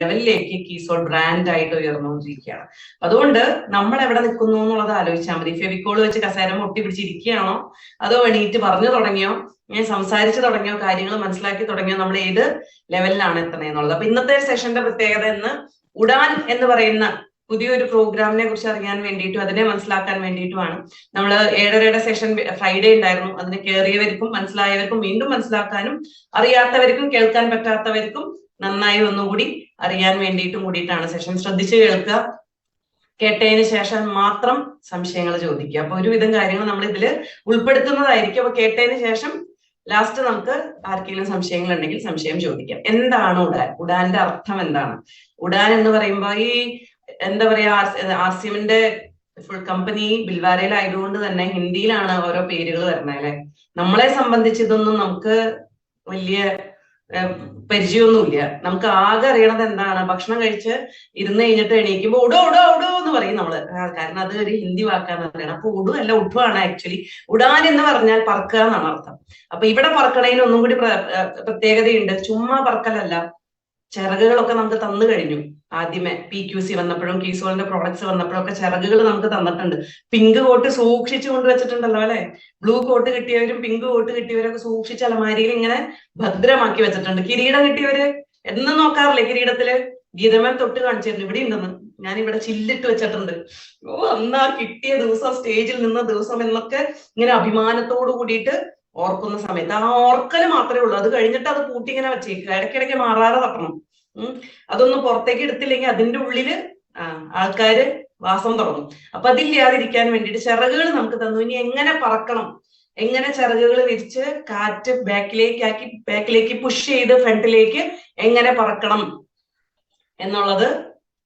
ലെവലിലേക്ക് കീസോൾ ബ്രാൻഡ് ആയിട്ട് ഉയർന്നുകൊണ്ടിരിക്കുകയാണ്. അതുകൊണ്ട് നമ്മൾ എവിടെ നിൽക്കുന്നു എന്നുള്ളത് ആലോചിച്ചാൽ മതി. ഫെവിക്കോൾ വെച്ച് കസേര മുട്ടി പിടിച്ചിരിക്കുകയാണോ, അതോ എണീറ്റ് പറഞ്ഞു തുടങ്ങിയോ, സംസാരിച്ചു തുടങ്ങിയോ, കാര്യങ്ങൾ മനസ്സിലാക്കി തുടങ്ങിയോ, നമ്മൾ ഏത് ലെവലിലാണ് എത്തണേ എന്നുള്ളത്. അപ്പൊ ഇന്നത്തെ സെഷന്റെ പ്രത്യേകത ഇന്ന് ഉഡാൻ എന്ന് പറയുന്ന പുതിയൊരു പ്രോഗ്രാമിനെ കുറിച്ച് അറിയാൻ വേണ്ടിയിട്ടും അതിനെ മനസ്സിലാക്കാൻ വേണ്ടിയിട്ടുമാണ്. നമ്മൾ 7:30 സെഷൻ ഫ്രൈഡേ ഉണ്ടായിരുന്നു. അതിന് കയറിയവർക്കും മനസ്സിലായവർക്കും വീണ്ടും മനസ്സിലാക്കാനും, അറിയാത്തവർക്കും കേൾക്കാൻ പറ്റാത്തവർക്കും നന്നായി ഒന്നുകൂടി അറിയാൻ വേണ്ടിയിട്ടും കൂടിയിട്ടാണ് സെഷൻ. ശ്രദ്ധിച്ച് കേൾക്കുക, കേട്ടതിന് ശേഷം മാത്രം സംശയങ്ങൾ ചോദിക്കുക. അപ്പൊ ഒരുവിധം കാര്യങ്ങൾ നമ്മൾ ഇതിൽ ഉൾപ്പെടുത്തുന്നതായിരിക്കും. അപ്പൊ കേട്ടതിന് ശേഷം ലാസ്റ്റ് നമുക്ക് ആർക്കെങ്കിലും സംശയങ്ങൾ ഉണ്ടെങ്കിൽ സംശയം ചോദിക്കാം. എന്താണ് ഉഡാൻ? ഉഡാന്റെ അർത്ഥം എന്താണ്? ഉഡാൻ എന്ന് പറയുമ്പോ ഈ എന്താ പറയാ, ആർസിഎമ്മിന്റെ ഫുൾ കമ്പനി ബിൽവാരയിലായതുകൊണ്ട് തന്നെ ഹിന്ദിയിലാണ് ഓരോ പേരുകൾ വരുന്നത് അല്ലെ. നമ്മളെ സംബന്ധിച്ച് ഇതൊന്നും നമുക്ക് വലിയ പരിചയമൊന്നുമില്ല. നമുക്ക് ആകെ അറിയണത് എന്താണ്, ഭക്ഷണം കഴിച്ച് ഇരുന്ന് കഴിഞ്ഞിട്ട് എണീക്കുമ്പോ ഉടോ ഉടോ ഉടോ എന്ന് പറയും നമ്മള്. കാരണം അത് ഒരു ഹിന്ദി വാക്കാന്ന് പറയണം. അപ്പൊ ഉടു അല്ല, ഉഡുവാണ് ആക്ച്വലി. ഉഡാൻ എന്ന് പറഞ്ഞാൽ പറക്കുക എന്നാണ് അർത്ഥം. അപ്പൊ ഇവിടെ പറക്കണതിന് ഒന്നും കൂടി പ്രത്യേകതയുണ്ട്. ചുമ്മാ പറക്കലല്ല, ചിറകുകളൊക്കെ നമുക്ക് തന്നു കഴിഞ്ഞു. ആദ്യമേ PQC വന്നപ്പോഴും കീസോളിന്റെ പ്രോഡക്ട്സ് വന്നപ്പോഴും ഒക്കെ ചിറകുകൾ നമുക്ക് തന്നിട്ടുണ്ട്. പിങ്ക് കോട്ട് സൂക്ഷിച്ചു കൊണ്ടുവച്ചിട്ടുണ്ടല്ലോ അല്ലെ. ബ്ലൂ കോട്ട് കിട്ടിയവരും പിങ്ക് കോട്ട് കിട്ടിയവരൊക്കെ സൂക്ഷിച്ച് അലമാരിയിൽ ഇങ്ങനെ ഭദ്രമാക്കി വെച്ചിട്ടുണ്ട്. കിരീടം കിട്ടിയവര് എന്നും നോക്കാറില്ലേ കിരീടത്തില്? ഗീതമേൻ തൊട്ട് കാണിച്ചിട്ടുണ്ട്, ഇവിടെ ഉണ്ടെന്ന്. ഞാൻ ഇവിടെ ചില്ലിട്ട് വെച്ചിട്ടുണ്ട്. അന്നാ കിട്ടിയ ദിവസം, സ്റ്റേജിൽ നിന്ന ദിവസം എന്നൊക്കെ ഇങ്ങനെ അഭിമാനത്തോടു കൂടിയിട്ട് ഓർക്കുന്ന സമയത്ത് ആ ഓർക്കല് മാത്രമേ ഉള്ളൂ. അത് കഴിഞ്ഞിട്ട് അത് പൂട്ടി ഇങ്ങനെ വെച്ചേക്കുക. ഇടയ്ക്കിടയ്ക്ക് മാറാതെ തട്ടണം. അതൊന്നും പുറത്തേക്ക് എടുത്തില്ലെങ്കിൽ അതിന്റെ ഉള്ളില് ആൾക്കാര് വാസം തുടങ്ങും. അപ്പൊ അതില്ലാതിരിക്കാൻ വേണ്ടിയിട്ട് ചിറകുകൾ നമുക്ക് തന്നു. ഇനി എങ്ങനെ പറക്കണം, എങ്ങനെ ചിറകുകൾ വിരിച്ച് കാറ്റ് ബാക്കിലേക്ക് പുഷ് ചെയ്ത് ഫ്രണ്ടിലേക്ക് എങ്ങനെ പറക്കണം എന്നുള്ളത്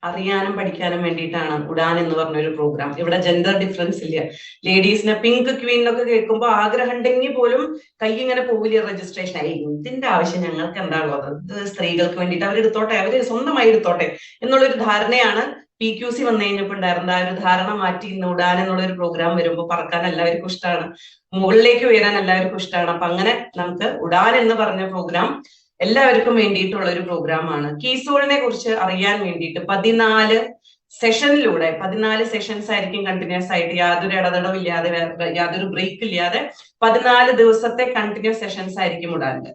അറിയാനും പഠിക്കാനും വേണ്ടിയിട്ടാണ് ഉഡാൻ എന്ന് പറഞ്ഞൊരു പ്രോഗ്രാം. ഇവിടെ ജെൻഡർ ഡിഫറൻസ് ഇല്ല. ലേഡീസിനെ പിങ്ക് ക്വീൻ എന്നൊക്കെ കേൾക്കുമ്പോൾ ആഗ്രഹം ഉണ്ടെങ്കിൽ പോലും കൈ ഇങ്ങനെ പോവില്ല രജിസ്ട്രേഷൻ. ഇതിന്റെ ആവശ്യം ഞങ്ങൾക്ക് എന്താ ഉള്ളത്, ഇത് സ്ത്രീകൾക്ക് വേണ്ടിയിട്ട് അവരെടുത്തോട്ടെ, അവര് സ്വന്തമായി എടുത്തോട്ടെ എന്നുള്ളൊരു ധാരണയാണ് PQC വന്നു കഴിഞ്ഞപ്പോൾ ഉണ്ടായിരുന്നത്. ആ ഒരു ധാരണ മാറ്റി ഇന്ന് ഉഡാൻ എന്നുള്ളൊരു പ്രോഗ്രാം വരുമ്പോൾ പറക്കാൻ എല്ലാവർക്കും ഇഷ്ടമാണ്, മുകളിലേക്ക് ഉയരാൻ എല്ലാവർക്കും ഇഷ്ടമാണ്. അപ്പൊ അങ്ങനെ നമുക്ക് ഉഡാൻ എന്ന് പറഞ്ഞ പ്രോഗ്രാം എല്ലാവർക്കും വേണ്ടിയിട്ടുള്ള ഒരു പ്രോഗ്രാമാണ്. കീസോളിനെ കുറിച്ച് അറിയാൻ വേണ്ടിയിട്ട് 14 സെഷനിലൂടെ, 14 സെഷൻസ് ആയിരിക്കും കണ്ടിന്യൂസ് ആയിട്ട്, യാതൊരു ഇടതടവില്ലാതെ, യാതൊരു ബ്രേക്ക് ഇല്ലാതെ 14 ദിവസത്തെ കണ്ടിന്യൂസ് സെഷൻസ് ആയിരിക്കും ഉഡാന്റെ.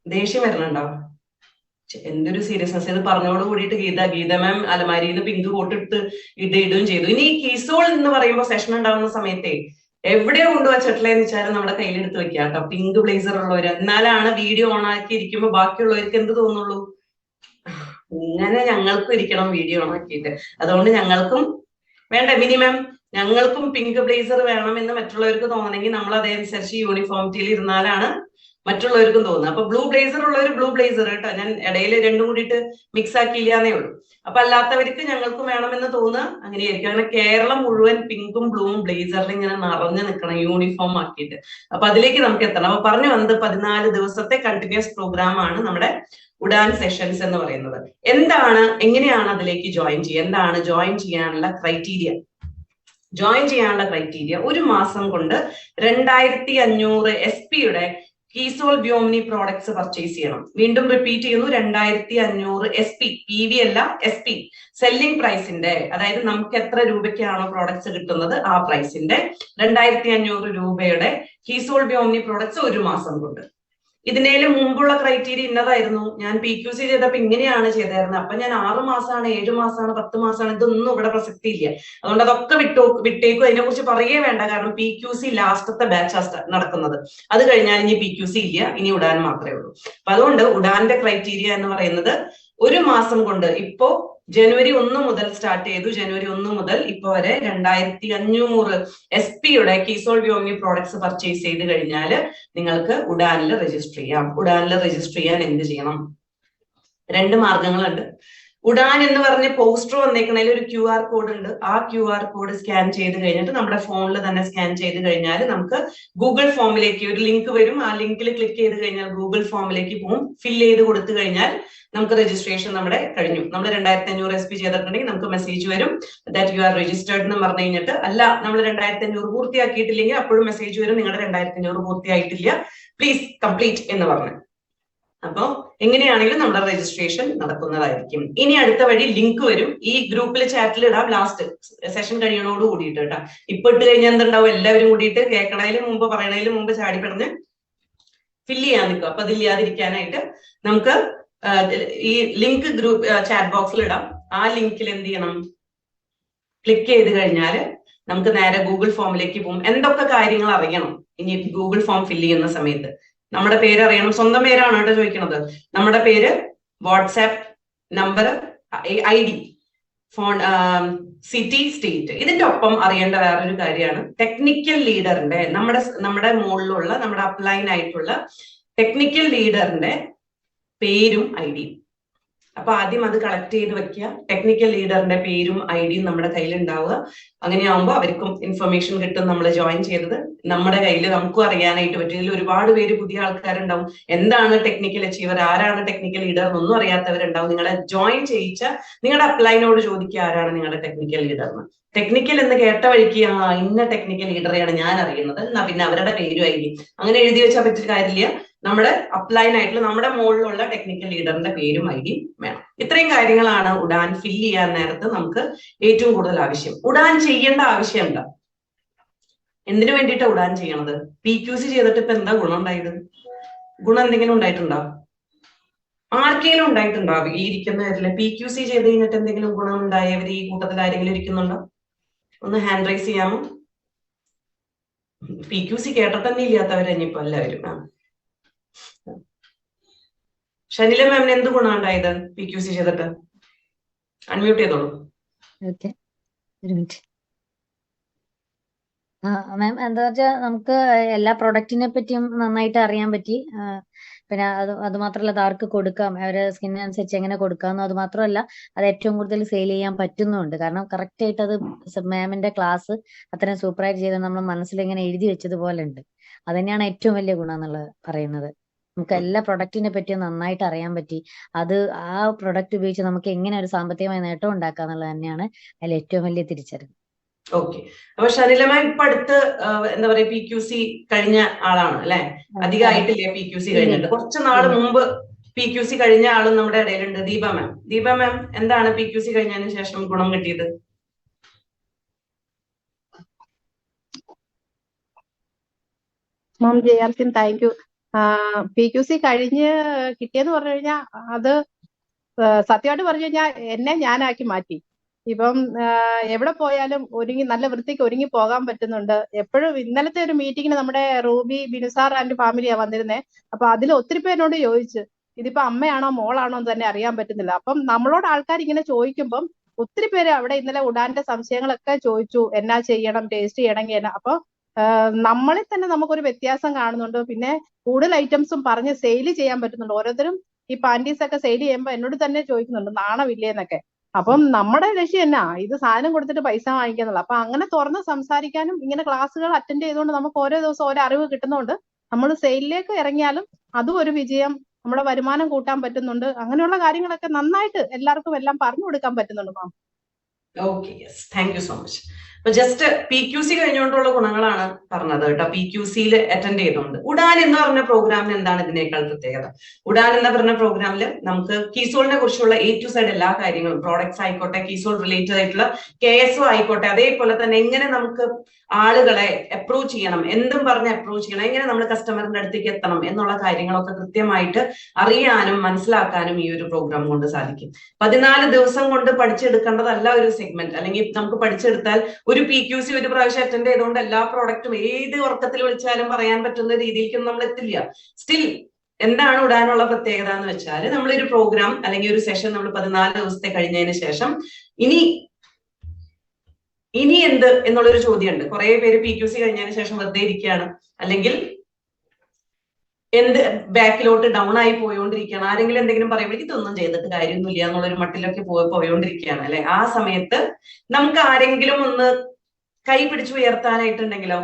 ദേഷ്യം വരണുണ്ടോ? എന്തൊരു സീരിയസ്നെസ് ഇത് പറഞ്ഞോട് കൂടിയിട്ട് ഗീത മാം അലമാരിയിൽ നിന്ന് പിങ്ക് കോട്ടിട്ട് ഇടുകയും ചെയ്തു. ഇനി കീസോൾ എന്ന് പറയുമ്പോൾ സെഷൻ ഉണ്ടാവുന്ന സമയത്തെ എവിടെയോ കൊണ്ടുവച്ചിട്ടില്ലെന്ന് വെച്ചാൽ നമ്മുടെ കയ്യിലെടുത്ത് വെക്കുക കേട്ടോ. പിങ്ക് ബ്ലേസർ ഉള്ളവര്, എന്നാലാണ് വീഡിയോ ഓൺ ആക്കി ഇരിക്കുമ്പോൾ ബാക്കിയുള്ളവർക്ക് എന്ത് തോന്നുള്ളൂ, ഇങ്ങനെ ഞങ്ങൾക്കും ഇരിക്കണം വീഡിയോ ഓൺ ആക്കിയിട്ട്. അതുകൊണ്ട് ഞങ്ങൾക്കും വേണ്ട, മിനിമം ഞങ്ങൾക്കും പിങ്ക് ബ്ലേസർ വേണം എന്ന് മറ്റുള്ളവർക്ക് തോന്നണമെങ്കിൽ നമ്മൾ അതനുസരിച്ച് യൂണിഫോമിറ്റിയിൽ ഇരുന്നാലാണ് മറ്റുള്ളവർക്കും തോന്നുന്നത്. അപ്പൊ ബ്ലൂ ബ്ലേസർ ഉള്ളവർ ബ്ലൂ ബ്ലേസർ കേട്ടോ, ഞാൻ ഇടയിൽ രണ്ടും കൂടിയിട്ട് മിക്സ് ആക്കിയില്ലാന്നേ ഉള്ളൂ. അപ്പൊ അല്ലാത്തവർക്ക് ഞങ്ങൾക്കും വേണമെന്ന് തോന്നുക അങ്ങനെയായിരിക്കും. അങ്ങനെ കേരളം മുഴുവൻ പിങ്കും ബ്ലൂവും ബ്ലേസറിൽ ഇങ്ങനെ നിറഞ്ഞു നിൽക്കണം യൂണിഫോം ആക്കിയിട്ട്. അപ്പൊ അതിലേക്ക് നമുക്ക് എത്തണം. അപ്പൊ പറഞ്ഞു വന്നത് 14 ദിവസത്തെ കണ്ടിന്യൂസ് പ്രോഗ്രാം ആണ് നമ്മുടെ ഉഡാൻ സെഷൻസ് എന്ന് പറയുന്നത്. എന്താണ്, എങ്ങനെയാണ് അതിലേക്ക് ജോയിൻ ചെയ്യുക, എന്താണ് ജോയിൻ ചെയ്യാനുള്ള ക്രൈറ്റീരിയ? ജോയിൻ ചെയ്യാനുള്ള ക്രൈറ്റീരിയ, 1 മാസം കൊണ്ട് 2500 SP-യുടെ കീസോൾ വ്യോമിനി പ്രോഡക്ട്സ് പർച്ചേസ് ചെയ്യണം. വീണ്ടും റിപ്പീറ്റ് ചെയ്യുന്നു, 2500 SP, PV അല്ല SP, സെല്ലിംഗ് പ്രൈസിന്റെ, അതായത് നമുക്ക് എത്ര രൂപയ്ക്കാണോ പ്രോഡക്ട്സ് കിട്ടുന്നത് ആ പ്രൈസിന്റെ 2500 രൂപയുടെ കീസോൾ വ്യോമിനി പ്രോഡക്ട്സ് 1 മാസം കൊണ്ട്. ഇതിനേലും മുമ്പുള്ള ക്രൈറ്റീരിയ ഇന്നതായിരുന്നു. ഞാൻ PQC ചെയ്തപ്പോ ഇങ്ങനെയാണ് ചെയ്തായിരുന്നത്. അപ്പൊ ഞാൻ 6 മാസമാണ്, 7 മാസമാണ്, 10 മാസമാണ്, ഇതൊന്നും ഇവിടെ പ്രസക്തി ഇല്ല. അതുകൊണ്ട് അതൊക്കെ വിട്ടേക്കും. അതിനെ കുറിച്ച് പറയേ വേണ്ട. കാരണം PQC ലാസ്റ്റത്തെ ബാച്ച് നടക്കുന്നത്. അത് കഴിഞ്ഞാൽ ഇനി PQC ഇല്ല, ഇനി ഉഡാൻ മാത്രമേ ഉള്ളൂ. അപ്പൊ അതുകൊണ്ട് ഉഡാന്റെ ക്രൈറ്റീരിയ എന്ന് പറയുന്നത് 1 മാസം കൊണ്ട്, ഇപ്പോ ജനുവരി 1 മുതൽ സ്റ്റാർട്ട് ചെയ്തു. ജനുവരി 1 മുതൽ ഇപ്പൊ വരെ 2500 SP-യുടെ കീസോൾ വ്യോമിനി പ്രോഡക്ട്സ് പർച്ചേസ് ചെയ്ത് കഴിഞ്ഞാൽ നിങ്ങൾക്ക് ഉഡാനിൽ രജിസ്റ്റർ ചെയ്യാം. ഉഡാനിൽ രജിസ്റ്റർ ചെയ്യാൻ എന്ത് ചെയ്യണം? 2 മാർഗങ്ങളുണ്ട്. ഉഡാൻ എന്ന് പറഞ്ഞ് പോസ്റ്റർ വന്നേക്കണതിൽ ഒരു QR കോഡ് ഉണ്ട്. ആ QR കോഡ് സ്കാൻ ചെയ്ത് കഴിഞ്ഞിട്ട് നമ്മുടെ ഫോണിൽ തന്നെ സ്കാൻ ചെയ്ത് കഴിഞ്ഞാൽ നമുക്ക് ഗൂഗിൾ ഫോമിലേക്ക് ഒരു ലിങ്ക് വരും. ആ ലിങ്കിൽ ക്ലിക്ക് ചെയ്ത് കഴിഞ്ഞാൽ ഗൂഗിൾ ഫോമിലേക്ക് പോകും. ഫില്ല് ചെയ്ത് കൊടുത്തു കഴിഞ്ഞാൽ നമുക്ക് രജിസ്ട്രേഷൻ നമ്മുടെ കഴിഞ്ഞു. നമ്മൾ 2500 SP ചെയ്തിട്ടുണ്ടെങ്കിൽ നമുക്ക് മെസ്സേജ് വരും ദാറ്റ് യു ആർ രജിസ്റ്റേർഡ് എന്ന് പറഞ്ഞു കഴിഞ്ഞിട്ട്. അല്ല, നമ്മൾ 2500 പൂർത്തിയാക്കിയിട്ടില്ലെങ്കിൽ അപ്പോഴും മെസ്സേജ് വരും നിങ്ങളുടെ 2500 പൂർത്തിയായിട്ടില്ല, പ്ലീസ് കംപ്ലീറ്റ് എന്ന് പറഞ്ഞു. അപ്പോൾ എങ്ങനെയാണെങ്കിലും നമ്മുടെ രജിസ്ട്രേഷൻ നടക്കുന്നതായിരിക്കും. ഇനി അടുത്ത വഴി ലിങ്ക് വരും, ഈ ഗ്രൂപ്പിൽ ചാറ്റിൽ ഇടാം ലാസ്റ്റ് സെഷൻ കഴിയണോട് കൂടിയിട്ട് കേട്ടോ. ഇപ്പൊ ഇട്ട് കഴിഞ്ഞാൽ എന്തുണ്ടാവും, എല്ലാവരും കൂടിയിട്ട് കേൾക്കണതിന് മുമ്പ് പറയണതിന് മുമ്പ് ചാടിപ്പടഞ്ഞ് ഫില്ല് ചെയ്യാൻ നിൽക്കും. അപ്പൊ അതില്ലാതിരിക്കാനായിട്ട് നമുക്ക് ഈ ലിങ്ക് ഗ്രൂപ്പ് ചാറ്റ് ബോക്സിൽ ഇടാം. ആ ലിങ്കിൽ എന്ത് ചെയ്യണം, ക്ലിക്ക് ചെയ്ത് കഴിഞ്ഞാൽ നമുക്ക് നേരെ ഗൂഗിൾ ഫോമിലേക്ക് പോകും. എന്തൊക്കെ കാര്യങ്ങൾ അറിയണം ഇനി ഗൂഗിൾ ഫോം ഫില്ല് ചെയ്യുന്ന സമയത്ത്? നമ്മുടെ പേര് അറിയണം, സ്വന്തം പേരാണ് കേട്ടോ ചോദിക്കണത്. നമ്മുടെ പേര്, WhatsApp number, ID, phone, city, state. ഇതിന്റെ ഒപ്പം അറിയേണ്ട വേറൊരു കാര്യമാണ് ടെക്നിക്കൽ ലീഡറിന്റെ, നമ്മുടെ മുകളിലുള്ള നമ്മുടെ അപ്ലൈൻ ആയിട്ടുള്ള ടെക്നിക്കൽ ലീഡറിന്റെ പേരും ID. അപ്പൊ ആദ്യം അത് കളക്ട് ചെയ്ത് വെക്കുക. ടെക്നിക്കൽ ലീഡറിന്റെ പേരും ID നമ്മുടെ കയ്യിൽ ഉണ്ടാവുക. അങ്ങനെയാവുമ്പോൾ അവർക്കും ഇൻഫർമേഷൻ കിട്ടും. നമ്മൾ ജോയിൻ ചെയ്തത് നമ്മുടെ കയ്യിൽ നമുക്കും അറിയാനായിട്ട് പറ്റും. ഇതിൽ ഒരുപാട് പേര് പുതിയ ആൾക്കാരുണ്ടാവും. എന്താണ് ടെക്നിക്കൽ അച്ചീവർ, ആരാണ് ടെക്നിക്കൽ ലീഡർ എന്നൊന്നും അറിയാത്തവരുണ്ടാവും. നിങ്ങളെ ജോയിൻ ചെയ്യിച്ച നിങ്ങളുടെ അപ്ലൈനോട് ചോദിക്കുക ആരാണ് നിങ്ങളുടെ ടെക്നിക്കൽ ലീഡർ എന്ന്. ടെക്നിക്കൽ എന്ന് കേട്ട വഴിക്ക് ഇന്ന ടെക്നിക്കൽ ലീഡറെയാണ് ഞാൻ അറിയുന്നത്, എന്നാ പിന്നെ അവരുടെ പേരും ID അങ്ങനെ എഴുതി വെച്ചാൽ പറ്റിയ കാര്യമില്ല. നമ്മുടെ അപ്ലൈൻ ആയിട്ടുള്ള നമ്മുടെ മുകളിലുള്ള ടെക്നിക്കൽ ലീഡറിന്റെ പേരും ID വേണം. ഇത്രയും കാര്യങ്ങളാണ് ഉഡാൻ ഫില്ല് ചെയ്യാൻ നേരത്ത് നമുക്ക് ഏറ്റവും കൂടുതൽ ആവശ്യം. ഉഡാൻ ചെയ്യേണ്ട ആവശ്യമുണ്ട്. എന്തിനു വേണ്ടിയിട്ടാണ് ഉഡാൻ ചെയ്യണത്? PQC ചെയ്തിട്ട് ഇപ്പൊ എന്താ ഗുണം ഉണ്ടായത്? ഗുണം എന്തെങ്കിലും ഉണ്ടായിട്ടുണ്ടോ? ആർക്കെങ്കിലും ഉണ്ടായിട്ടുണ്ടോ? ഈ ഇരിക്കുന്നവരില് PQC ചെയ്ത് കഴിഞ്ഞിട്ട് എന്തെങ്കിലും ഗുണം ഉണ്ടായവർ ഈ കൂട്ടത്തിൽ ആരെങ്കിലും ഇരിക്കുന്നുണ്ടോ? ഒന്ന് ഹാൻഡ് റൈസ് ചെയ്യാമോ? PQC കേട്ടിട്ട് തന്നെ ഇല്ലാത്തവരെഞ്ഞിപ്പോ എല്ലാവരും. ഷനില മാമിന് എന്ത് ഗുണം ഉണ്ടായത് PQC ചെയ്തിട്ട്? അൺമ്യൂട്ട് ചെയ്തോളൂ. മാം എന്താ വെച്ചാൽ നമുക്ക് എല്ലാ പ്രൊഡക്റ്റിനെ പറ്റിയും നന്നായിട്ട് അറിയാൻ പറ്റി. പിന്നെ അത് മാത്രമല്ല അത് ആർക്ക് കൊടുക്കാം, അവരെ സ്കിന്നിനനുസരിച്ച് എങ്ങനെ കൊടുക്കാമെന്നും അത് മാത്രമല്ല അത് ഏറ്റവും കൂടുതൽ സെയിൽ ചെയ്യാൻ പറ്റുന്നുണ്ട്. കാരണം കറക്റ്റ് ആയിട്ട് അത് മാമിന്റെ ക്ലാസ് അത്രയും സൂപ്പറായിട്ട് ചെയ്ത് നമ്മൾ മനസ്സിൽ ഇങ്ങനെ എഴുതി വെച്ചതുപോലെ ഉണ്ട്. അത് തന്നെയാണ് ഏറ്റവും വലിയ ഗുണം എന്നുള്ളത് പറയുന്നത്. നമുക്ക് എല്ലാ പ്രൊഡക്റ്റിനെ പറ്റിയും നന്നായിട്ട് അറിയാൻ പറ്റി. അത് ആ പ്രൊഡക്റ്റ് ഉപയോഗിച്ച് നമുക്ക് എങ്ങനെ ഒരു സാമ്പത്തികമായ നേട്ടം ഉണ്ടാക്കുക എന്നുള്ളത് തന്നെയാണ് അതിൽ ഏറ്റവും വലിയ തിരിച്ചറിവ്. ഓക്കെ. അപ്പൊ ഷനിലമ്മ ഇപ്പൊ അടുത്ത് എന്താ പറയാ PQC കഴിഞ്ഞ ആളാണ് അല്ലെ? അധികം ആയിട്ടില്ല PQC കഴിഞ്ഞിട്ട്. കുറച്ച് നാള് മുമ്പ് PQC കഴിഞ്ഞ ആളും നമ്മുടെ ഇടയിലുണ്ട്, ദീപ മാം. ദീപ മാം, എന്താണ് PQC കഴിഞ്ഞതിന് ശേഷം ഗുണം കിട്ടിയത്? മാം ജയാർസിൻ താങ്ക് യു. PQC കഴിഞ്ഞ് കിട്ടിയെന്ന് പറഞ്ഞു കഴിഞ്ഞാൽ അത് സത്യമായിട്ട് പറഞ്ഞു കഴിഞ്ഞാൽ എന്നെ ഞാനാക്കി മാറ്റി. ഇപ്പം എവിടെ പോയാലും ഒരുങ്ങി നല്ല വൃത്തിക്ക് ഒരുങ്ങി പോകാൻ പറ്റുന്നുണ്ട്. എപ്പോഴും ഇന്നലത്തെ ഒരു മീറ്റിങ്ങിന് നമ്മുടെ റൂബി ബിനുസാർ ആൻഡ് ഫാമിലിയാ വന്നിരുന്നേ. അപ്പൊ അതിൽ ഒത്തിരി പേരോട് ചോദിച്ചു ഇതിപ്പോ അമ്മയാണോ മോളാണോ എന്ന് തന്നെ അറിയാൻ പറ്റുന്നില്ല. അപ്പം നമ്മളോട് ആൾക്കാർ ഇങ്ങനെ ചോദിക്കുമ്പം ഒത്തിരി പേര് അവിടെ ഇന്നലെ ഉഡാന്റെ സംശയങ്ങളൊക്കെ ചോദിച്ചു, എന്നാ ചെയ്യണം, ടേസ്റ്റ് ചെയ്യണമെങ്കിൽ എന്നാ. അപ്പൊ നമ്മളിൽ തന്നെ നമുക്കൊരു വ്യത്യാസം കാണുന്നുണ്ട്. പിന്നെ കൂടുതൽ ഐറ്റംസും പറഞ്ഞ് സെയിൽ ചെയ്യാൻ പറ്റുന്നുണ്ട്. ഓരോരുത്തരും ഈ പാൻറ്റീസ് ഒക്കെ സെയിൽ ചെയ്യുമ്പോൾ എന്നോട് തന്നെ ചോദിക്കുന്നുണ്ട് നാണമില്ലേന്നൊക്കെ. അപ്പം നമ്മുടെ ലക്ഷ്യം എന്നാ, ഇത് സാധനം കൊടുത്തിട്ട് പൈസ വാങ്ങിക്കാന്നുള്ള. അപ്പൊ അങ്ങനെ തുറന്ന് സംസാരിക്കാനും ഇങ്ങനെ ക്ലാസ്സുകൾ അറ്റൻഡ് ചെയ്തുകൊണ്ട് നമുക്ക് ഓരോ ദിവസം ഓരോ അറിവ് കിട്ടുന്നതുകൊണ്ട് നമ്മൾ സെയിലിലേക്ക് ഇറങ്ങിയാലും അതും ഒരു വിജയം, നമ്മുടെ വരുമാനം കൂട്ടാൻ പറ്റുന്നുണ്ട്. അങ്ങനെയുള്ള കാര്യങ്ങളൊക്കെ നന്നായിട്ട് എല്ലാവർക്കും എല്ലാം പറഞ്ഞു കൊടുക്കാൻ പറ്റുന്നുണ്ട് ma'am. Okay, yes, thank you so much. അപ്പൊ ജസ്റ്റ് PQC കഴിഞ്ഞുകൊണ്ടുള്ള ഗുണങ്ങളാണ് പറഞ്ഞത് കേട്ടോ. PQCയിൽ അറ്റൻഡ് ചെയ്തുകൊണ്ട്. ഉഡാൻ എന്ന് പറഞ്ഞ പ്രോഗ്രാമിന് എന്താണ് ഇതിനേക്കാൾ പ്രത്യേകത? ഉഡാൻ എന്ന് പറഞ്ഞ പ്രോഗ്രാമിൽ നമുക്ക് കീസോളിനെ കുറിച്ചുള്ള A to Z എല്ലാ കാര്യങ്ങളും, പ്രോഡക്ട്സ് ആയിക്കോട്ടെ, കീസോൾ റിലേറ്റഡ് ആയിട്ടുള്ള KSO ആയിക്കോട്ടെ, അതേപോലെ തന്നെ എങ്ങനെ നമുക്ക് ആളുകളെ അപ്രോച്ച് ചെയ്യണം, എന്തും പറഞ്ഞ് അപ്രോച്ച് ചെയ്യണം, എങ്ങനെ നമ്മൾ കസ്റ്റമറിന്റെ അടുത്തേക്ക് എത്തണം എന്നുള്ള കാര്യങ്ങളൊക്കെ കൃത്യമായിട്ട് അറിയാനും മനസ്സിലാക്കാനും ഈ ഒരു പ്രോഗ്രാം കൊണ്ട് സാധിക്കും. 14 ദിവസം കൊണ്ട് പഠിച്ചെടുക്കേണ്ടതല്ല ഒരു സെഗ്മെന്റ്. അല്ലെങ്കിൽ നമുക്ക് പഠിച്ചെടുത്താൽ ഒരു PQC ഒരു പ്രാവശ്യം അറ്റൻഡ് ചെയ്തുകൊണ്ട് എല്ലാ പ്രോഡക്റ്റും ഏത് ഉറക്കത്തിൽ വിളിച്ചാലും പറയാൻ പറ്റുന്ന രീതിയിലേക്കൊന്നും നമ്മൾ എത്തില്ല. സ്റ്റിൽ എന്താണ് ഉഡാനുള്ള പ്രത്യേകത എന്ന് വെച്ചാൽ, നമ്മളൊരു പ്രോഗ്രാം അല്ലെങ്കിൽ ഒരു സെഷൻ നമ്മൾ 14 ദിവസത്തെ കഴിഞ്ഞതിന് ശേഷം ഇനി എന്ത് എന്നുള്ളൊരു ചോദ്യമുണ്ട്. കുറെ പേര് PQC കഴിഞ്ഞതിന് ശേഷം വെറുതെ ഇരിക്കുകയാണ്, അല്ലെങ്കിൽ എന്ത് ബാക്കിലോട്ട് ഡൗൺ ആയി പോയോണ്ടിരിക്കുകയാണ്. ആരെങ്കിലും എന്തെങ്കിലും പറയുമ്പോഴേക്കും ഇതൊന്നും ചെയ്തിട്ട് കാര്യമൊന്നുമില്ല എന്നുള്ളൊരു മട്ടിലൊക്കെ പോയോണ്ടിരിക്കുകയാണ് അല്ലെ. ആ സമയത്ത് നമുക്ക് ആരെങ്കിലും ഒന്ന് കൈ പിടിച്ചു ഉയർത്താനായിട്ടുണ്ടെങ്കിലോ,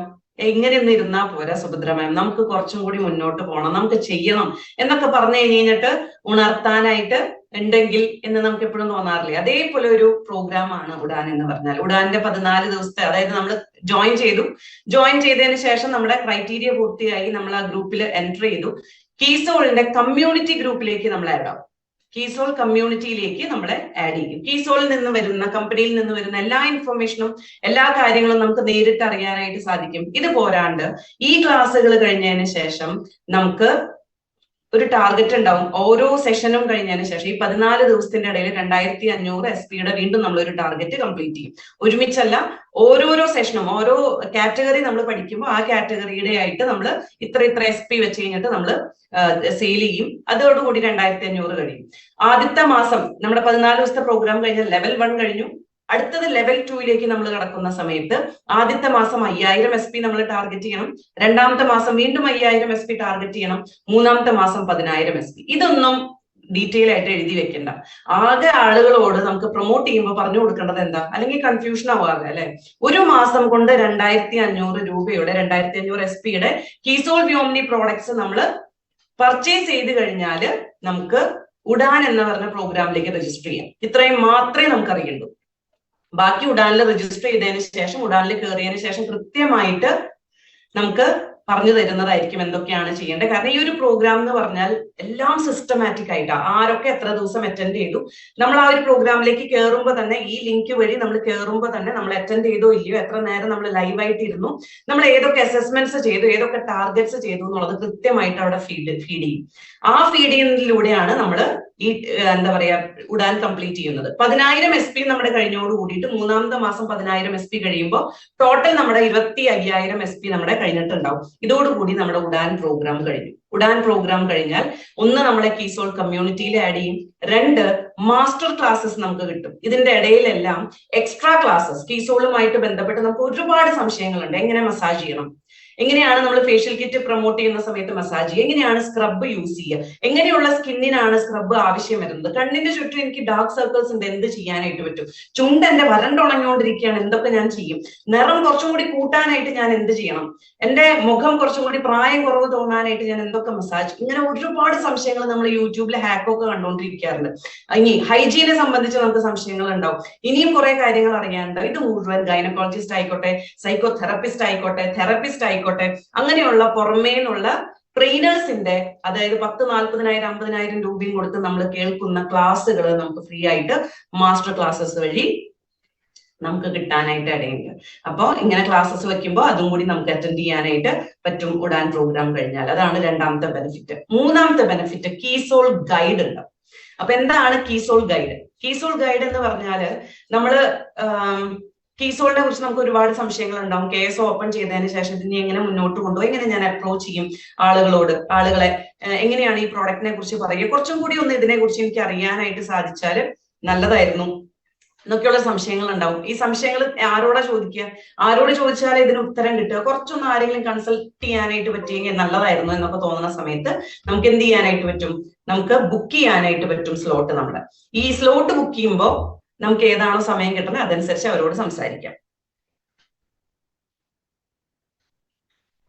എങ്ങനെയൊന്നും ഇരുന്നാ പോരാ സുഭദ്ര മാം, നമുക്ക് കുറച്ചും കൂടി മുന്നോട്ട് പോകണം, നമുക്ക് ചെയ്യണം എന്നൊക്കെ പറഞ്ഞു കഴിഞ്ഞിട്ട് ഉണർത്താനായിട്ട് ഉണ്ടെങ്കിൽ എന്ന് നമുക്ക് എപ്പോഴും തോന്നാറില്ലേ? അതേപോലെ ഒരു പ്രോഗ്രാമാണ് ഉഡാൻ എന്ന് പറഞ്ഞാൽ. ഉഡാന്റെ 14 ദിവസത്തെ, അതായത് നമ്മൾ ജോയിൻ ചെയ്തതിന് ശേഷം നമ്മുടെ ക്രൈറ്റീരിയ പൂർത്തിയായി, നമ്മൾ ആ ഗ്രൂപ്പിൽ എൻറ്റർ ചെയ്തു. കീസോളിന്റെ കമ്മ്യൂണിറ്റി ഗ്രൂപ്പിലേക്ക് നമ്മൾ ആഡ് ആവും. കീസോൾ കമ്മ്യൂണിറ്റിയിലേക്ക് നമ്മളെ ആഡ് ചെയ്യും. കീസോളിൽ നിന്ന് വരുന്ന, കമ്പനിയിൽ നിന്ന് വരുന്ന എല്ലാ ഇൻഫർമേഷനും എല്ലാ കാര്യങ്ങളും നമുക്ക് നേരിട്ട് അറിയാനായിട്ട് സാധിക്കും. ഇത് പോരാണ്ട് ഈ ക്ലാസ്സുകൾ കഴിഞ്ഞതിന് ശേഷം നമുക്ക് ഒരു ടാർഗറ്റ് ഉണ്ടാവും. ഓരോ സെഷനും കഴിഞ്ഞതിന് ശേഷം ഈ 14 ദിവസത്തിന്റെ ഇടയിൽ 2500 SP വീണ്ടും നമ്മൾ ഒരു ടാർഗറ്റ് കംപ്ലീറ്റ് ചെയ്യും. ഒരുമിച്ചല്ല, ഓരോരോ സെഷനും ഓരോ കാറ്റഗറി നമ്മൾ പഠിക്കുമ്പോൾ ആ കാറ്റഗറിയുടെ ആയിട്ട് നമ്മൾ ഇത്ര SP വെച്ച് കഴിഞ്ഞിട്ട് നമ്മൾ സെയിൽ ചെയ്യും. അതോടുകൂടി 2500 കഴിയും. ആദ്യത്തെ മാസം നമ്മുടെ 14 ദിവസത്തെ പ്രോഗ്രാം കഴിഞ്ഞ ലെവൽ 1 കഴിഞ്ഞു. അടുത്തത് ലെവൽ 2ലേക്ക് നമ്മൾ കടക്കുന്ന സമയത്ത് ആദ്യത്തെ മാസം 5000 SP നമ്മൾ ടാർഗറ്റ് ചെയ്യണം. രണ്ടാമത്തെ മാസം വീണ്ടും 5000 SP ടാർഗറ്റ് ചെയ്യണം. മൂന്നാമത്തെ മാസം 10000 SP. ഇതൊന്നും ഡീറ്റെയിൽ ആയിട്ട് എഴുതി വെക്കണ്ട. ആകെ ആളുകളോട് നമുക്ക് പ്രൊമോട്ട് ചെയ്യുമ്പോൾ പറഞ്ഞു കൊടുക്കേണ്ടത് എന്താ, അല്ലെങ്കിൽ കൺഫ്യൂഷൻ ആവാതെ അല്ലെ. ഒരു മാസം കൊണ്ട് 2500 രൂപയുടെ 2500 SP കീസോൾ വ്യോമിനി പ്രോഡക്ട്സ് നമ്മൾ പർച്ചേസ് ചെയ്ത് കഴിഞ്ഞാൽ നമുക്ക് ഉഡാൻ എന്ന് പറഞ്ഞ പ്രോഗ്രാമിലേക്ക് രജിസ്റ്റർ ചെയ്യാം. ഇത്രയും മാത്രമേ നമുക്ക് അറിയണ്ടൂ. ബാക്കി ഉഡാനിൽ രജിസ്റ്റർ ചെയ്തതിന് ശേഷം, ഉഡാനിൽ കയറിയതിനു ശേഷം കൃത്യമായിട്ട് നമുക്ക് പറഞ്ഞു തരുന്നതായിരിക്കും എന്തൊക്കെയാണ് ചെയ്യേണ്ടത്. കാരണം ഈ ഒരു പ്രോഗ്രാം എന്ന് പറഞ്ഞാൽ എല്ലാം സിസ്റ്റമാറ്റിക് ആയിട്ടാണ്. ആരൊക്കെ എത്ര ദിവസം അറ്റൻഡ് ചെയ്തു, നമ്മൾ ആ ഒരു പ്രോഗ്രാമിലേക്ക് കയറുമ്പോൾ തന്നെ ഈ ലിങ്ക് വഴി നമ്മൾ കയറുമ്പോൾ തന്നെ നമ്മൾ അറ്റൻഡ് ചെയ്തോ ഇല്ലയോ, എത്ര നേരം നമ്മൾ ലൈവായിട്ട് ഇരുന്നു, നമ്മൾ ഏതൊക്കെ അസസ്മെന്റ്സ് ചെയ്തു, ഏതൊക്കെ ടാർഗറ്റ്സ് ചെയ്തു എന്നുള്ളത് കൃത്യമായിട്ട് അവിടെ ഫീഡ് ചെയ്യും. ആ ഫീഡ് ചെയ്യുന്നതിലൂടെയാണ് നമ്മൾ ഈ എന്താ പറയാ ഉഡാൻ കംപ്ലീറ്റ് ചെയ്യുന്നത്. 10000 SP നമ്മുടെ കഴിഞ്ഞോട് കൂടിയിട്ട് മൂന്നാമത്തെ മാസം 10000 SP കഴിയുമ്പോൾ ടോട്ടൽ നമ്മുടെ 25000 SP നമ്മുടെ കഴിഞ്ഞിട്ടുണ്ടാവും. ഇതോടുകൂടി നമ്മുടെ ഉഡാൻ പ്രോഗ്രാം കഴിഞ്ഞു. ഉഡാൻ പ്രോഗ്രാം കഴിഞ്ഞാൽ ഒന്ന് നമ്മളെ കീസോൾ കമ്മ്യൂണിറ്റിയിൽ ആഡ് ചെയ്യും. 2 മാസ്റ്റർ ക്ലാസ്സസ് നമുക്ക് കിട്ടും. ഇതിന്റെ ഇടയിലെല്ലാം എക്സ്ട്രാ ക്ലാസ്സസ് കീസോളുമായിട്ട് ബന്ധപ്പെട്ട് നമുക്ക് ഒരുപാട് സംശയങ്ങളുണ്ട്. എങ്ങനെ മസാജ് ചെയ്യണം, എങ്ങനെയാണ് നമ്മൾ ഫേഷ്യൽ കിറ്റ് പ്രൊമോട്ട് ചെയ്യുന്ന സമയത്ത് മസാജ് ചെയ്യുക, എങ്ങനെയാണ് സ്ക്രബ് യൂസ് ചെയ്യുക, എങ്ങനെയുള്ള സ്കിന്നിനാണ് സ്ക്രബ് ആവശ്യം വരുന്നത്, കണ്ണിന്റെ ചുറ്റും എനിക്ക് ഡാർക്ക് സർക്കിൾസ് ഉണ്ട്, എന്ത് ചെയ്യാനായിട്ട് പറ്റും, ചുണ്ട് എന്റെ വരണ്ടുണങ്ങിക്കൊണ്ടിരിക്കുകയാണ്, എന്തൊക്കെ ഞാൻ ചെയ്യും, നിറം കുറച്ചും കൂടി കൂട്ടാനായിട്ട് ഞാൻ എന്ത് ചെയ്യണം, എന്റെ മുഖം കുറച്ചും കൂടി പ്രായം കുറവ് തോന്നാനായിട്ട് ഞാൻ എന്തൊക്കെ മസാജ്, ഇങ്ങനെ ഒരുപാട് സംശയങ്ങൾ നമ്മൾ യൂട്യൂബിൽ ഹാക്കൊക്കെ കണ്ടുകൊണ്ടിരിക്കാറുണ്ട്. ഇനി ഹൈജീനെ സംബന്ധിച്ച് നമുക്ക് സംശയങ്ങൾ ഉണ്ടാവും. ഇനിയും കുറെ കാര്യങ്ങൾ അറിയാനുണ്ട്. ഇത് മുഴുവൻ ഗൈനക്കോളജിസ്റ്റ് ആയിക്കോട്ടെ, സൈക്കോ തെറപ്പിസ്റ്റ് ആയിക്കോട്ടെ, തെറപ്പിസ്റ്റ് ആയിക്കോട്ടെ, അങ്ങനെയുള്ള പുറമേന്നുള്ള ട്രെയിനേഴ്സിന്റെ, അതായത് 10, 40,000, 50,000 രൂപയും കൊടുത്ത് നമ്മൾ കേൾക്കുന്ന ക്ലാസ്സുകൾ നമുക്ക് ഫ്രീ ആയിട്ട് മാസ്റ്റർ ക്ലാസ്സസ് വഴി നമുക്ക് കിട്ടാനായിട്ട് ഇടയുണ്ട്. അപ്പോൾ ഇങ്ങനെ ക്ലാസ്സസ് വെക്കുമ്പോൾ അതും കൂടി നമുക്ക് അറ്റൻഡ് ചെയ്യാനായിട്ട് പറ്റും ഉഡാൻ പ്രോഗ്രാം കഴിഞ്ഞാൽ. അതാണ് രണ്ടാമത്തെ ബെനിഫിറ്റ്. മൂന്നാമത്തെ ബെനിഫിറ്റ് കീസോൾ ഗൈഡ് ഉണ്ട്. അപ്പൊ എന്താണ് കീസോൾ ഗൈഡ്? കീസോൾ ഗൈഡ് എന്ന് പറഞ്ഞാല് നമ്മള് കീസോളിനെ കുറിച്ച് നമുക്ക് ഒരുപാട് സംശയങ്ങൾ ഉണ്ടാവും. കേസ് ഓപ്പൺ ചെയ്തതിന് ശേഷം ഇതിനെ എങ്ങനെ മുന്നോട്ട് കൊണ്ടുപോകും, എങ്ങനെ ഞാൻ അപ്രോച്ച് ചെയ്യും ആളുകളെ എങ്ങനെയാണ് ഈ പ്രോഡക്റ്റിനെ കുറിച്ച് പറയുക, കുറച്ചും കൂടി ഒന്ന് ഇതിനെ കുറിച്ച് എനിക്ക് അറിയാനായിട്ട് സാധിച്ചാൽ നല്ലതായിരുന്നു എന്നൊക്കെയുള്ള സംശയങ്ങൾ ഉണ്ടാവും. ഈ സംശയങ്ങൾ ആരോടാ ചോദിക്കുക, ആരോട് ചോദിച്ചാലേ ഇതിന് ഉത്തരം കിട്ടുക, കുറച്ചൊന്ന് ആരെങ്കിലും കൺസൾട്ട് ചെയ്യാനായിട്ട് പറ്റിയെങ്കിൽ നല്ലതായിരുന്നു എന്നൊക്കെ തോന്നുന്ന സമയത്ത് നമുക്ക് എന്ത് ചെയ്യാനായിട്ട് പറ്റും, നമുക്ക് ബുക്ക് ചെയ്യാനായിട്ട് പറ്റും സ്ലോട്ട്. നമ്മുടെ ഈ സ്ലോട്ട് ബുക്ക് ചെയ്യുമ്പോൾ നമുക്ക് ഏതാണോ സമയം കിട്ടുന്നത് അതനുസരിച്ച് അവരോട് സംസാരിക്കാം.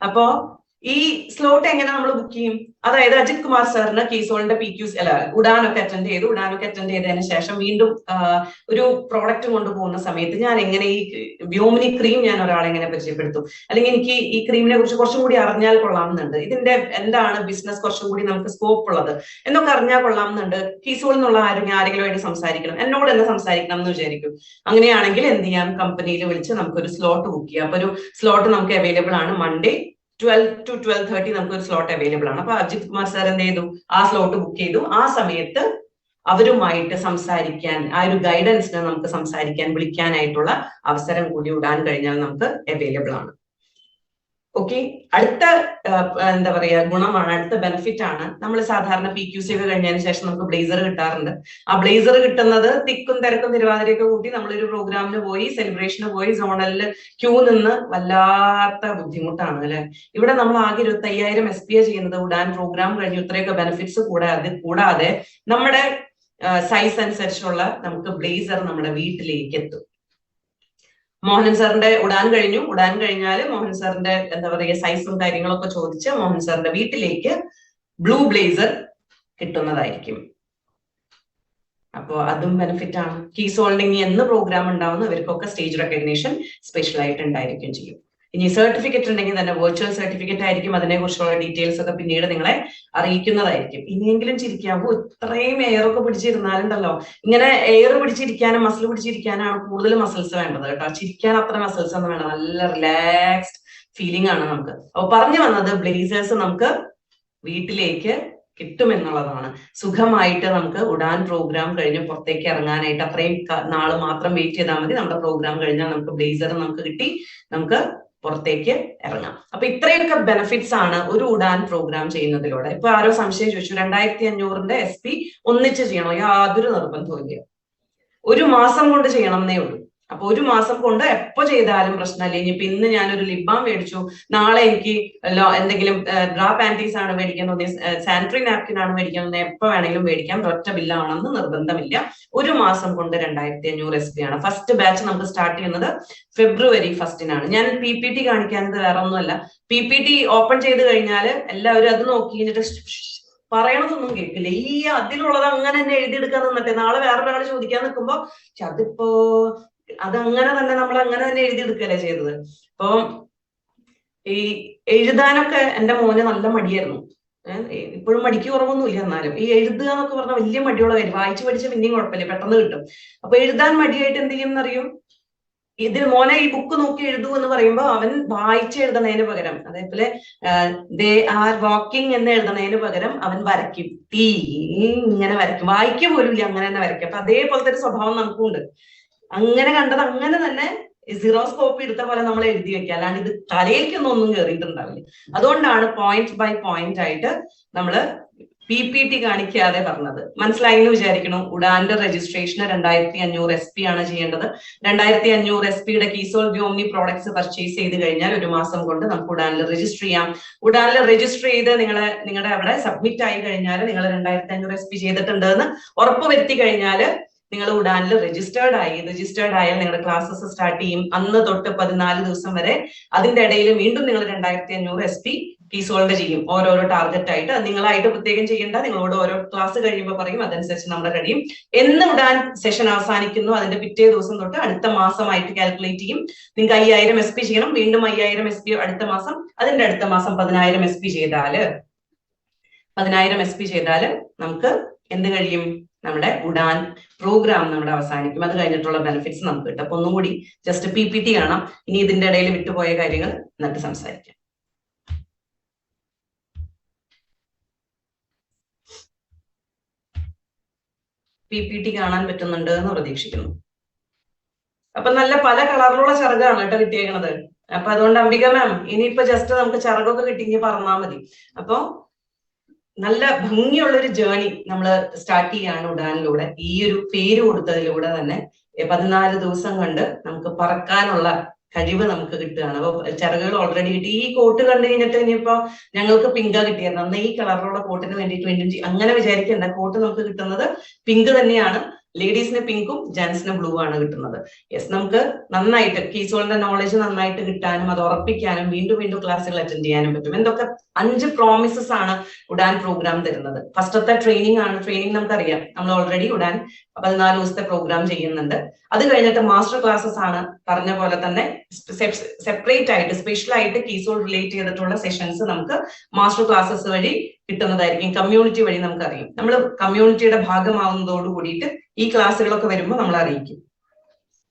അപ്പോ ഈ സ്ലോട്ട് എങ്ങനെ നമ്മൾ ബുക്ക് ചെയ്യും? അതായത് അജിത് കുമാർ സാറിന് കീസോളിന്റെ PQC ഉഡാനൊക്കെ അറ്റൻഡ് ചെയ്തതിന് ശേഷം വീണ്ടും ഒരു പ്രോഡക്റ്റ് കൊണ്ടുപോകുന്ന സമയത്ത് ഞാൻ എങ്ങനെ ഈ വ്യോമിനി ക്രീം ഞാൻ ഒരാളെ എങ്ങനെ പരിചയപ്പെടുത്തും, അല്ലെങ്കിൽ എനിക്ക് ഈ ക്രീമിനെ കുറിച്ച് കുറച്ചും കൂടി അറിഞ്ഞാൽ കൊള്ളാമെന്നുണ്ട്, ഇതിന്റെ എന്താണ് ബിസിനസ് കുറച്ചും കൂടി നമുക്ക് സ്കോപ്പ് ഉള്ളത് എന്നൊക്കെ അറിഞ്ഞാൽ കൊള്ളാമെന്നുണ്ട്, കീസോളിൽ നിന്നുള്ള ആരെങ്കിലുമായിട്ട് സംസാരിക്കണം, എന്നോട് തന്നെ സംസാരിക്കണം എന്ന് വിചാരിക്കും. അങ്ങനെയാണെങ്കിൽ എന്ത് ചെയ്യാം, കമ്പനിയിൽ വിളിച്ച് നമുക്കൊരു സ്ലോട്ട് ബുക്ക് ചെയ്യാം. അപ്പൊ ഒരു സ്ലോട്ട് നമുക്ക് അവൈലബിൾ ആണ്. മൺഡേ 12 to 12:30 നമുക്ക് ഒരു സ്ലോട്ട് അവൈലബിൾ ആണ്. അപ്പൊ അജിത് കുമാർ സാർ എന്ത് ചെയ്തു, ആ സ്ലോട്ട് ബുക്ക് ചെയ്തു. ആ സമയത്ത് അവരുമായിട്ട് സംസാരിക്കാൻ, ആ ഒരു ഗൈഡൻസിന് നമുക്ക് സംസാരിക്കാൻ വിളിക്കാനായിട്ടുള്ള അവസരം കൂടി ഉഡാൻ കഴിഞ്ഞാൽ നമുക്ക് അവൈലബിൾ ആണ്. ഓക്കെ, അടുത്ത എന്താ പറയാ ഗുണമാണ്, അടുത്ത ബെനിഫിറ്റ് ആണ്. നമ്മൾ സാധാരണ PQC ഒക്കെ കഴിഞ്ഞതിന് ശേഷം നമുക്ക് ബ്ലേസർ കിട്ടാറുണ്ട്. ആ ബ്ലേസർ കിട്ടുന്നത് തിക്കും തിരക്കും തിരുവാതിരയൊക്കെ കൂട്ടി നമ്മളൊരു പ്രോഗ്രാമിന് പോയി, സെലിബ്രേഷന് പോയി, സോണലിൽ ക്യൂ നിന്ന് വല്ലാത്ത ബുദ്ധിമുട്ടാണ് അല്ലെ. ഇവിടെ നമ്മൾ ആകെ 25,000 SP ചെയ്യുന്നത് ഉഡാൻ പ്രോഗ്രാം കഴിഞ്ഞു. ഇത്രയൊക്കെ ബെനിഫിറ്റ്സ് കൂടാതെ നമ്മുടെ സൈസ് അനുസരിച്ചുള്ള നമുക്ക് ബ്ലേസർ നമ്മുടെ വീട്ടിലേക്ക് എത്തും. മോഹൻ സാറിന്റെ ഉഡാൻ കഴിഞ്ഞു. ഉഡാൻ കഴിഞ്ഞാൽ മോഹൻ സാറിന്റെ എന്താ പറയുക സൈസും കാര്യങ്ങളൊക്കെ ചോദിച്ച് മോഹൻ സാറിന്റെ വീട്ടിലേക്ക് ബ്ലൂ ബ്ലേസർ കിട്ടുന്നതായിരിക്കും. അപ്പോൾ അതും ബെനിഫിറ്റ് ആണ്. കീസോളിന് എന്ന് പ്രോഗ്രാം ഉണ്ടാവുന്ന ഇവർക്കൊക്കെ സ്റ്റേജ് റെക്കഗ്നീഷൻ സ്പെഷ്യൽ ആയിട്ട് ഉണ്ടായിരിക്കും ചെയ്യും. ഇനി സർട്ടിഫിക്കറ്റ് ഉണ്ടെങ്കിൽ തന്നെ വെർച്വൽ സർട്ടിഫിക്കറ്റ് ആയിരിക്കും. അതിനെക്കുറിച്ചുള്ള ഡീറ്റെയിൽസ് ഒക്കെ പിന്നീട് നിങ്ങളെ അറിയിക്കുന്നതായിരിക്കും. ഇനിയെങ്കിലും ചിരിക്കാവൂ. ഇത്രയും എയറൊക്കെ പിടിച്ചിരുന്നാലുണ്ടല്ലോ, ഇങ്ങനെ എയർ പിടിച്ചിരിക്കാനും മസിൽ പിടിച്ചിരിക്കാനാണ് കൂടുതൽ മസിൽസ് വേണ്ടത് കേട്ടോ. ചിരിക്കാൻ അത്ര മസിൽസ് ഒന്നും വേണ്ട. നല്ല റിലാക്സ്ഡ് ഫീലിംഗ് ആണ് നമുക്ക്. അപ്പൊ പറഞ്ഞു വന്നത് ബ്ലേസേഴ്സ് നമുക്ക് വീട്ടിലേക്ക് കിട്ടുമെന്നുള്ളതാണ്. സുഖമായിട്ട് നമുക്ക് ഉഡാൻ പ്രോഗ്രാം കഴിഞ്ഞ് പുറത്തേക്ക് ഇറങ്ങാനായിട്ട് അത്രയും നാള് മാത്രം വെയിറ്റ് ചെയ്താൽ മതി. നമ്മുടെ പ്രോഗ്രാം കഴിഞ്ഞാൽ നമുക്ക് ബ്ലേസർ നമുക്ക് കിട്ടി, നമുക്ക് പുറത്തേക്ക് ഇറങ്ങാം. അപ്പൊ ഇത്രയൊക്കെ ബെനിഫിറ്റ്സ് ആണ് ഒരു ഉഡാൻ പ്രോഗ്രാം ചെയ്യുന്നതിലൂടെ. ഇപ്പൊ ആരോ സംശയം ചോദിച്ചു, 2500 SP ഒന്നിച്ച് ചെയ്യണോ? യാതൊരു നിർബന്ധവും ഇല്ല. ഒരു മാസം കൊണ്ട് ചെയ്യണം എന്നേ ഉള്ളൂ. അപ്പൊ ഒരു മാസം കൊണ്ട് എപ്പോ ചെയ്താലും പ്രശ്നമില്ല. ഇനിയിപ്പോ ഇന്ന് ഞാനൊരു ലിപ് ബാം മേടിച്ചു, നാളെ എനിക്ക് എന്തെങ്കിലും ബ്രാ പാൻറ്റീസ് ആണ് മേടിക്കുന്നത്, സാനിറ്ററി നാപ്കിൻ ആണ് മേടിക്കുന്നത്, എപ്പോ വേണമെങ്കിലും മേടിക്കാം. ഒറ്റ ബില്ലാണെന്ന് നിർബന്ധമില്ല. ഒരു മാസം കൊണ്ട് 2500 SP ആണ്. ഫസ്റ്റ് ബാച്ച് നമുക്ക് സ്റ്റാർട്ട് ചെയ്യുന്നത് February 1 ഞാൻ PPT കാണിക്കാനത് വേറെ ഒന്നുമല്ല. PPT ഓപ്പൺ ചെയ്ത് കഴിഞ്ഞാൽ എല്ലാവരും അത് നോക്കി കഴിഞ്ഞിട്ട് പറയണതൊന്നും കേൾക്കില്ല. ഈ അതിലുള്ളത് അങ്ങനെ തന്നെ എഴുതിയെടുക്കാൻ നിന്നിട്ട് നാളെ വേറൊരാൾ ചോദിക്കാൻ നിൽക്കുമ്പോ അതിപ്പോ അതങ്ങനെ തന്നെ നമ്മൾ അങ്ങനെ തന്നെ എഴുതിയെടുക്കല്ലേ ചെയ്തത്. അപ്പൊ ഈ എഴുതാനൊക്കെ എന്റെ മോന് നല്ല മടിയായിരുന്നു. ഇപ്പോഴും മടിക്ക് കുറവൊന്നുമില്ല. എന്നാലും ഈ എഴുതുക എന്നൊക്കെ പറഞ്ഞാൽ വലിയ മടിയുള്ള കാര്യം. വായിച്ചു പഠിച്ച പിന്നെയും കുഴപ്പമില്ല, പെട്ടെന്ന് കിട്ടും. അപ്പൊ എഴുതാൻ മടിയായിട്ട് എന്ത് ചെയ്യുമെന്നറിയും, ഇതിൽ മോനെ ഈ ബുക്ക് നോക്കി എഴുതൂ എന്ന് പറയുമ്പോ അവൻ വായിച്ച് എഴുതണതിന് പകരം, അതേപോലെ ദേ ആർ വാക്കിംഗ് എന്ന് എഴുതണതിന് പകരം അവൻ വരയ്ക്കും. ഇങ്ങനെ വരയ്ക്കും. വായിക്കുക പോലും ഇല്ല, അങ്ങനെ തന്നെ വരയ്ക്കും. അപ്പൊ അതേപോലത്തെ ഒരു സ്വഭാവം നമുക്കുണ്ട്. അങ്ങനെ കണ്ടത് അങ്ങനെ തന്നെ സിറോസ്കോപ്പി എടുത്ത പോലെ നമ്മൾ എഴുതി വെക്കുക. അല്ലാണ്ട് ഇത് തലയിലേക്കൊന്നും കയറിയിട്ടുണ്ടാവില്ല. അതുകൊണ്ടാണ് പോയിന്റ് ബൈ പോയിന്റ് ആയിട്ട് നമ്മള് PPT കാണിക്കാതെ പറഞ്ഞത്. മനസ്സിലായി എന്ന് വിചാരിക്കണം. ഉഡാന്റെ രജിസ്ട്രേഷന് 2500 SP ആണ് ചെയ്യേണ്ടത്. 2500 SP കീസോൾ വ്യോമിനി പ്രോഡക്ട്സ് പർച്ചേസ് ചെയ്ത് കഴിഞ്ഞാൽ ഒരു മാസം കൊണ്ട് നമുക്ക് ഉഡാനിൽ രജിസ്റ്റർ ചെയ്യാം. ഉഡാനിൽ രജിസ്റ്റർ ചെയ്ത് നിങ്ങളുടെ അവിടെ സബ്മിറ്റ് ആയി കഴിഞ്ഞാൽ നിങ്ങൾ 2500 SP ചെയ്തിട്ടുണ്ട് എന്ന് ഉറപ്പ് വരുത്തി കഴിഞ്ഞാൽ നിങ്ങൾ ഉഡാനിൽ രജിസ്റ്റേർഡ് ആയാൽ നിങ്ങളുടെ ക്ലാസ്സസ് സ്റ്റാർട്ട് ചെയ്യും. അന്ന് തൊട്ട് 14 ദിവസം വരെ അതിന്റെ ഇടയിൽ വീണ്ടും നിങ്ങൾ 2500 SP കീസോൾഡ് ചെയ്യും. ഓരോരോ ടാർഗറ്റ് ആയിട്ട്. നിങ്ങളായിട്ട് പ്രത്യേകം ചെയ്യേണ്ട, നിങ്ങളോട് ഓരോ ക്ലാസ് കഴിയുമ്പോൾ പറയും, അതനുസരിച്ച് നമ്മൾ കഴിയും. എന്ന് ഉഡാൻ സെഷൻ അവസാനിക്കുന്നു അതിന്റെ പിറ്റേ ദിവസം തൊട്ട് അടുത്ത മാസമായിട്ട് കാൽക്കുലേറ്റ് ചെയ്യും. നിങ്ങൾക്ക് 5000 SP ചെയ്യണം, വീണ്ടും 5000 SP അടുത്ത മാസം, അതിന്റെ അടുത്ത മാസം 10000 SP ചെയ്താല് നമുക്ക് എന്ത് കഴിയും, നമ്മുടെ ഉഡാൻ പ്രോഗ്രാം നമ്മുടെ അവസാനിക്കും. അത് കഴിഞ്ഞിട്ടുള്ള ബെനിഫിറ്റ്സ് നമുക്ക് കിട്ടും. അപ്പൊ ഒന്നും കൂടി ജസ്റ്റ് PPT കാണാം. ഇനി ഇതിന്റെ ഇടയിൽ വിട്ടുപോയ കാര്യങ്ങൾ എന്നിട്ട് സംസാരിക്കാം. PPT കാണാൻ പറ്റുന്നുണ്ട് എന്ന് പ്രതീക്ഷിക്കുന്നു. അപ്പൊ നല്ല പല കളറിലുള്ള ചിറകാണ് കേട്ടോ കിട്ടിയേക്കണത്. അപ്പൊ അതുകൊണ്ട് അംബിക മാം ഇനിയിപ്പോ ജസ്റ്റ് നമുക്ക് ചിറകൊക്കെ കിട്ടിയെങ്കിൽ പറഞ്ഞാൽ മതി. അപ്പൊ നല്ല ഭംഗിയുള്ളൊരു ജേണി നമ്മൾ സ്റ്റാർട്ട് ചെയ്യാണ് ഉഡാനിലൂടെ. ഈ ഒരു പേര് കൊടുത്തതിലൂടെ തന്നെ 14 ദിവസം കൊണ്ട് നമുക്ക് പറക്കാനുള്ള കഴിവ് നമുക്ക് കിട്ടുകയാണ്. അപ്പൊ ചിറകുകൾ ഓൾറെഡി കിട്ടി. ഈ കോട്ട് കണ്ടു കഴിഞ്ഞിട്ട് ഇനിയിപ്പോ ഞങ്ങൾക്ക് പിങ്കാ കിട്ടിയത്, അന്ന് ഈ കളറിലുള്ള കോട്ടിന് വേണ്ടിയിട്ട് വേണ്ടി അങ്ങനെ വിചാരിക്കേണ്ട. കോട്ട് നമുക്ക് കിട്ടുന്നത് പിങ്ക് തന്നെയാണ്. ലേഡീസിന് പിങ്കും ജെന്റ്സിന് ബ്ലൂ ആണ് കിട്ടുന്നത്. യെസ്, നമുക്ക് നന്നായിട്ട് കീസോളിന്റെ നോളജ് നന്നായിട്ട് കിട്ടാനും അത് ഉറപ്പിക്കാനും വീണ്ടും ക്ലാസ്സുകൾ അറ്റൻഡ് ചെയ്യാനും പറ്റും. എന്തൊക്കെ 5 പ്രോമിസസ് ആണ് ഉഡാൻ പ്രോഗ്രാം തരുന്നത്. ഫസ്റ്റത്തെ ട്രെയിനിങ് ആണ്. ട്രെയിനിങ് നമുക്കറിയാം, നമ്മൾ ഓൾറെഡി ഉഡാൻ 14 ദിവസത്തെ പ്രോഗ്രാം ചെയ്യുന്നുണ്ട്. അത് കഴിഞ്ഞിട്ട് മാസ്റ്റർ ക്ലാസ്സസ് ആണ്. പറഞ്ഞ പോലെ തന്നെ സെപ്പറേറ്റ് ആയിട്ട് സ്പെഷ്യൽ ആയിട്ട് കീസോൾ റിലേറ്റ് ചെയ്തിട്ടുള്ള സെഷൻസ് നമുക്ക് മാസ്റ്റർ ക്ലാസ്സസ് വഴി കിട്ടുന്നതായിരിക്കും. കമ്മ്യൂണിറ്റി വഴി നമുക്കറിയാം. നമ്മൾ കമ്മ്യൂണിറ്റിയുടെ ഭാഗമാവുന്നതോട് കൂടിയിട്ട് ഈ ക്ലാസ്സുകളൊക്കെ വരുമ്പോൾ നമ്മൾ അറിയിക്കും.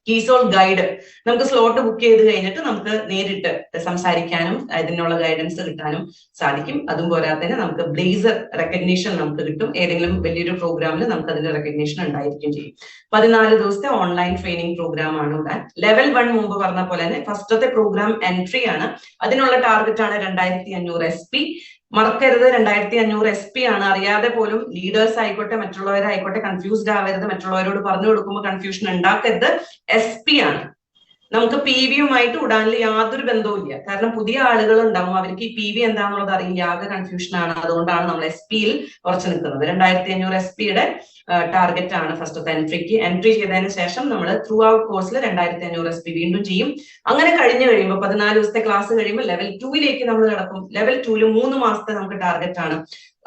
കീസോൾ ഗൈഡ് നമുക്ക് സ്ലോട്ട് ബുക്ക് ചെയ്ത് കഴിഞ്ഞിട്ട് നമുക്ക് നേരിട്ട് സംസാരിക്കാനും അതിനുള്ള ഗൈഡൻസ് കിട്ടാനും സാധിക്കും. അതും പോരാതെ തന്നെ നമുക്ക് ബ്ലേസർ റെക്കഗ്നീഷൻ നമുക്ക് കിട്ടും. ഏതെങ്കിലും വലിയൊരു പ്രോഗ്രാമിൽ നമുക്ക് അതിന്റെ റെക്കഗ്നീഷൻ ഉണ്ടായിരിക്കും ചെയ്യും. 14 ദിവസത്തെ ഓൺലൈൻ ട്രെയിനിങ് പ്രോഗ്രാം ആണ് ഉഡാൻ. ലെവൽ 1 മുമ്പ് പറഞ്ഞ പോലെ തന്നെ ഫസ്റ്റത്തെ പ്രോഗ്രാം എൻട്രി ആണ്. അതിനുള്ള ടാർഗറ്റ് ആണ് 2500 SP. മറക്കരുത്, 2500 SP ആണ്. അറിയാതെ പോലും ലീഡേഴ്സ് ആയിക്കോട്ടെ മറ്റുള്ളവരായിക്കോട്ടെ കൺഫ്യൂസ്ഡ് ആവരുത്. മറ്റുള്ളവരോട് പറഞ്ഞു കൊടുക്കുമ്പോൾ കൺഫ്യൂഷൻ ഉണ്ടാക്കരുത്. SP ആണ്. നമുക്ക് PV യുമായിട്ട് ഉഡാനിൽ യാതൊരു ബന്ധവും ഇല്ല. കാരണം പുതിയ ആളുകൾ ഉണ്ടാവും, അവർക്ക് ഈ PV എന്താണെന്നുള്ളത് അറിയില്ല, ആകെ കൺഫ്യൂഷൻ ആണ്. അതുകൊണ്ടാണ് നമ്മൾ SP-യിൽ ഉറച്ചു നിൽക്കുന്നത്. 2500 SP-യുടെ ടാർഗറ്റ് ആണ് ഫസ്റ്റത്തെ എൻട്രിക്ക്. എൻട്രി ചെയ്തതിന് ശേഷം നമ്മൾ ത്രൂ ഔട്ട് കോഴ്സിൽ 2500 SP വീണ്ടും ചെയ്യും. അങ്ങനെ കഴിഞ്ഞ് കഴിയുമ്പോൾ 14 ദിവസത്തെ ക്ലാസ് കഴിയുമ്പോൾ ലെവൽ 2-ലേക്ക് നമ്മൾ കിടക്കും. ലെവൽ 2-ൽ 3 മാസത്തെ നമുക്ക് ടാർഗറ്റ് ആണ്.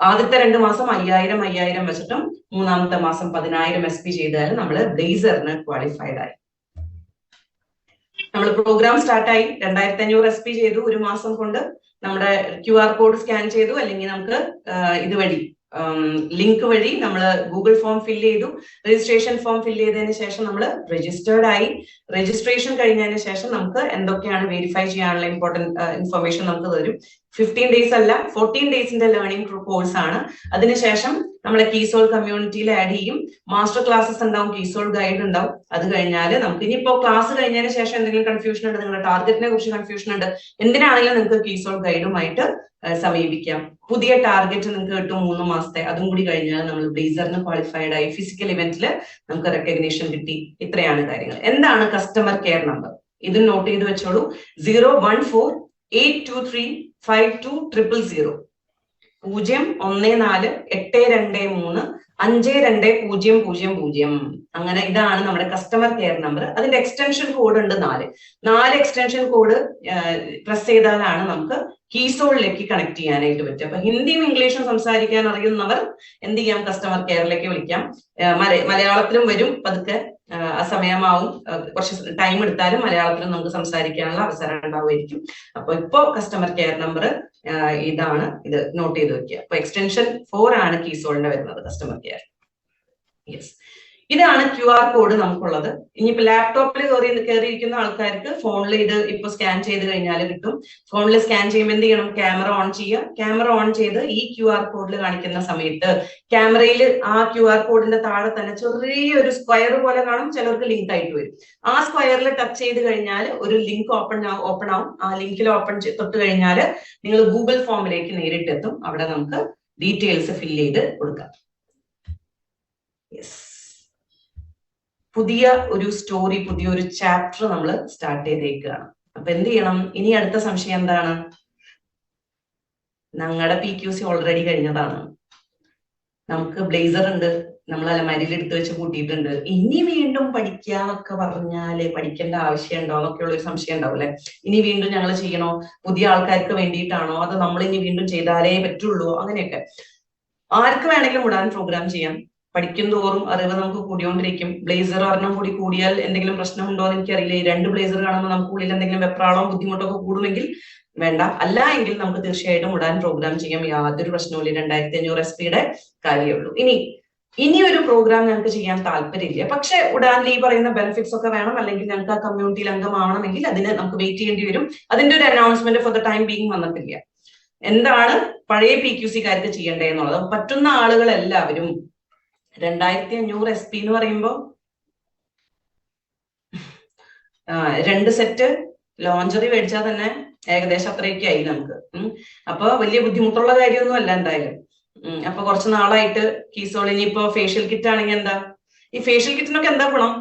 ആദ്യത്തെ 2 മാസം 5000 വെച്ചിട്ടും മൂന്നാമത്തെ മാസം 10000 SP ചെയ്താൽ നമ്മൾ ബ്ലേസറിന് ക്വാളിഫൈഡ് ആയി. നമ്മൾ പ്രോഗ്രാം സ്റ്റാർട്ടായി 2500 SP ചെയ്തു, ഒരു മാസം കൊണ്ട് നമ്മുടെ QR കോഡ് സ്കാൻ ചെയ്തു, അല്ലെങ്കിൽ നമുക്ക് ഇതുവഴി ലിങ്ക് വഴി നമ്മൾ ഗൂഗിൾ ഫോം ഫില്ല് ചെയ്തു, രജിസ്ട്രേഷൻ ഫോം ഫില്ല് ചെയ്തതിന് ശേഷം നമ്മൾ രജിസ്റ്റേർഡ് ആയി. രജിസ്ട്രേഷൻ കഴിഞ്ഞതിന് ശേഷം നമുക്ക് എന്തൊക്കെയാണ് വെരിഫൈ ചെയ്യാനുള്ള ഇമ്പോർട്ടന്റ് ഇൻഫർമേഷൻ നമുക്ക് തരും. 15 ഡേയ്സ് അല്ല 14 ഡേയ്സിന്റെ ലേണിംഗ് കോഴ്സ് ആണ്. അതിനുശേഷം നമ്മളെ കീസോൾ കമ്മ്യൂണിറ്റിയിൽ ആഡ് ചെയ്യും. മാസ്റ്റർ ക്ലാസ്സസ് ഉണ്ടാവും, കീസോൾ ഗൈഡ് ഉണ്ടാവും. അത് കഴിഞ്ഞാൽ നമുക്ക് ഇനിയിപ്പോ ക്ലാസ് കഴിഞ്ഞതിന് ശേഷം എന്തെങ്കിലും കൺഫ്യൂഷൻ ഉണ്ട്, നിങ്ങളുടെ ടാർഗറ്റിനെ കുറിച്ച് കൺഫ്യൂഷൻ ഉണ്ട്, എന്തിനാണെങ്കിലും നിങ്ങൾക്ക് കീസോൾ ഗൈഡുമായിട്ട് സമീപിക്കാം. പുതിയ ടാർഗറ്റ് നിങ്ങൾക്ക് കിട്ടും 3 മാസത്തെ. അതും കൂടി കഴിഞ്ഞാൽ നമ്മൾ ബ്ലേസറിന് ക്വാളിഫൈഡ് ആയി. ഫിസിക്കൽ ഇവന്റിൽ നമുക്ക് റെക്കഗ്നീഷൻ കിട്ടി. ഇത്രയാണ് കാര്യങ്ങൾ. എന്താണ് കസ്റ്റമർ കെയർ നമ്പർ? ഇത് നോട്ട് ചെയ്ത് വെച്ചോളൂ. 01482352000 01482352000. അങ്ങനെ ഇതാണ് നമ്മുടെ കസ്റ്റമർ കെയർ നമ്പർ. അതിന്റെ എക്സ്റ്റൻഷൻ കോഡ് ഉണ്ട് 4 എക്സ്റ്റൻഷൻ കോഡ് പ്രസ് ചെയ്താലാണ് നമുക്ക് കീസോളിലേക്ക് കണക്ട് ചെയ്യാനായിട്ട് പറ്റും. അപ്പൊ ഹിന്ദിയും ഇംഗ്ലീഷും സംസാരിക്കാൻ അറിയുന്നവർ എന്ത് ചെയ്യാം, കസ്റ്റമർ കെയറിലേക്ക് വിളിക്കാം. മലയാളത്തിലും വരും പതുക്കെ, സമയമാവും, കുറച്ച് ടൈം എടുത്താലും മലയാളത്തിലും നമുക്ക് സംസാരിക്കാനുള്ള അവസരം ഉണ്ടാവുമായിരിക്കും. അപ്പൊ ഇപ്പോ കസ്റ്റമർ കെയർ നമ്പർ ഇതാണ്, ഇത് നോട്ട് ചെയ്ത് വെക്കുക. അപ്പൊ എക്സ്റ്റൻഷൻ 4 ആണ് കീസോളിന്റെ വരുന്നത്, കസ്റ്റമർ കെയർ. യെസ്, ഇതാണ് QR കോഡ് നമുക്കുള്ളത്. ഇനിയിപ്പോ ലാപ്ടോപ്പിൽ കയറിയിരിക്കുന്ന ആൾക്കാർക്ക് ഫോണിൽ ഇത് ഇപ്പൊ സ്കാൻ ചെയ്ത് കഴിഞ്ഞാൽ കിട്ടും. ഫോണിൽ സ്കാൻ ചെയ്യുമ്പോൾ എന്ത് ചെയ്യണം, ക്യാമറ ഓൺ ചെയ്യുക. ക്യാമറ ഓൺ ചെയ്ത് ഈ QR കോഡിൽ കാണിക്കുന്ന സമയത്ത് ക്യാമറയിൽ ആ QR കോഡിന്റെ താഴെ തന്നെ ചെറിയൊരു സ്ക്വയർ പോലെ കാണും, ചിലർക്ക് ലിങ്ക് ആയിട്ട് വരും. ആ സ്ക്വയറിൽ ടച്ച് ചെയ്ത് കഴിഞ്ഞാൽ ഒരു ലിങ്ക് ഓപ്പൺ ആവും. ആ ലിങ്കിൽ തൊട്ട് കഴിഞ്ഞാൽ നിങ്ങൾ ഗൂഗിൾ ഫോമിലേക്ക് നേരിട്ട് എത്തും. അവിടെ നമുക്ക് ഡീറ്റെയിൽസ് ഫില്ല് ചെയ്ത് കൊടുക്കാം. യെസ്, പുതിയ ഒരു സ്റ്റോറി, പുതിയൊരു ചാപ്റ്റർ നമ്മൾ സ്റ്റാർട്ട് ചെയ്തേക്കുകയാണ്. അപ്പൊ എന്ത് ചെയ്യണം, ഇനി അടുത്ത സംശയം എന്താണ്? ഞങ്ങളുടെ PQC ഓൾറെഡി കഴിഞ്ഞതാണ്, നമുക്ക് ബ്ലേസർ ഉണ്ട്, നമ്മൾ അലമാരിയിൽ എടുത്ത് വെച്ച് കൂട്ടിയിട്ടുണ്ട്. ഇനി വീണ്ടും പഠിക്കാന്നൊക്കെ പറഞ്ഞാല് പഠിക്കേണ്ട ആവശ്യം ഉണ്ടോ എന്നൊക്കെയുള്ള ഒരു സംശയം ഉണ്ടാവും അല്ലെ. ഇനി വീണ്ടും ഞങ്ങൾ ചെയ്യണോ, പുതിയ ആൾക്കാർക്ക് വേണ്ടിയിട്ടാണോ, അത് നമ്മൾ ഇനി വീണ്ടും ചെയ്താലേ പറ്റുള്ളൂ, അങ്ങനെയൊക്കെ. ആർക്ക് വേണമെങ്കിലും ഉടാൻ പ്രോഗ്രാം ചെയ്യാം. പഠിക്കും തോറും അറിവ് നമുക്ക് കൂടിയോണ്ടിരിക്കും. ബ്ലേസർ ഒരെണ്ണം കൂടി കൂടിയാൽ എന്തെങ്കിലും പ്രശ്നമുണ്ടോ എന്ന് എനിക്കറിയില്ല. ഈ 2 ബ്ലേസർ കാണുമ്പോൾ നമുക്ക് ഉള്ളിൽ എന്തെങ്കിലും വെപ്രാളോ ബുദ്ധിമുട്ടോ ഒക്കെ കൂടുമെങ്കിൽ വേണ്ട. അല്ല എങ്കിൽ നമുക്ക് തീർച്ചയായിട്ടും ഉടാൻ പ്രോഗ്രാം ചെയ്യാം, യാതൊരു പ്രശ്നവും ഇല്ല. 2500 SP കാര്യമുള്ളൂ. ഇനി ഒരു പ്രോഗ്രാം ഞങ്ങൾക്ക് ചെയ്യാൻ താല്പര്യമില്ല, പക്ഷെ ഉടാനിൽ ഈ പറയുന്ന ബെനിഫിറ്റ്സ് ഒക്കെ വേണം, അല്ലെങ്കിൽ ഞങ്ങൾക്ക് ആ കമ്മ്യൂണിറ്റിയിൽ അംഗമാവണമെങ്കിൽ അതിന് നമുക്ക് വെയിറ്റ് ചെയ്യേണ്ടി വരും. അതിന്റെ ഒരു announcement for the time being വന്നിട്ടില്ല. എന്താണ് പഴയ PQC-കാർക്ക് ചെയ്യേണ്ടതെന്നുള്ളത് പറ്റുന്ന ആളുകൾ എല്ലാവരും 2500 SP എന്ന് പറയുമ്പോ 2 സെറ്റ് ലോഞ്ചറി മേടിച്ചാൽ തന്നെ ഏകദേശം അത്രയൊക്കെ ആയി നമുക്ക്. അപ്പൊ വലിയ ബുദ്ധിമുട്ടുള്ള കാര്യമൊന്നും അല്ല എന്തായാലും. അപ്പൊ കുറച്ച് നാളായിട്ട് കീസോൾ, ഇനിയിപ്പോ ഫേഷ്യൽ കിറ്റ് ആണെങ്കിൽ എന്താ, ഈ ഫേഷ്യൽ കിറ്റിനൊക്കെ എന്താ ഗുണം?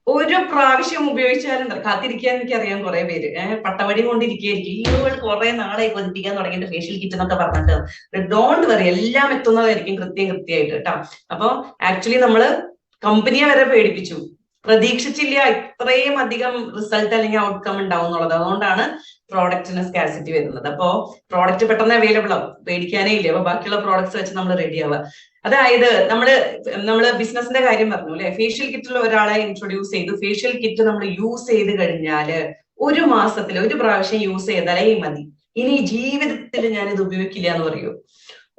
ഒരു പ്രാവശ്യം ഉപയോഗിച്ചാലും കാത്തിരിക്കാൻ എനിക്കറിയാം കുറെ പേര് പട്ടവടി കൊണ്ടിരിക്കുകയായിരിക്കും. ഈ കുറെ നാളായി കൊതിപ്പിക്കാൻ തുടങ്ങിയിട്ട് ഫേഷ്യൽ കിറ്റ് എന്നൊക്കെ പറഞ്ഞിട്ട്. ഡോണ്ട് വറി, എല്ലാം എത്തുന്നതായിരിക്കും കൃത്യമായിട്ട് കേട്ടോ. അപ്പൊ ആക്ച്വലി നമ്മള് കമ്പനിയെ വരെ പേടിപ്പിച്ചു, പ്രതീക്ഷിച്ചില്ല ഇത്രയും അധികം റിസൾട്ട് അല്ലെങ്കിൽ ഔട്ട്കം ഉണ്ടാവും എന്നുള്ളത്. അതുകൊണ്ടാണ് പ്രോഡക്റ്റിന് സ്കാർസിറ്റി വരുന്നത്. അപ്പോ പ്രോഡക്റ്റ് പെട്ടെന്ന് അവൈലബിൾ ആവും, പേടിക്കാനേ ഇല്ല. അപ്പൊ ബാക്കിയുള്ള പ്രോഡക്ട്സ് വെച്ച് നമ്മൾ റെഡി ആവുക. അതായത് നമ്മള് ബിസിനസിന്റെ കാര്യം പറഞ്ഞു അല്ലെ. ഫേഷ്യൽ കിറ്റിൽ ഒരാളെ ഇൻട്രൊഡ്യൂസ് ചെയ്തു. ഫേഷ്യൽ കിറ്റ് നമ്മൾ യൂസ് ചെയ്ത് കഴിഞ്ഞാല് 1 മാസത്തിൽ 1 പ്രാവശ്യം യൂസ് ചെയ്താലേ മതി. ഇനി ജീവിതത്തിൽ ഞാൻ ഇത് ഉപയോഗിക്കില്ല എന്ന് പറയൂ.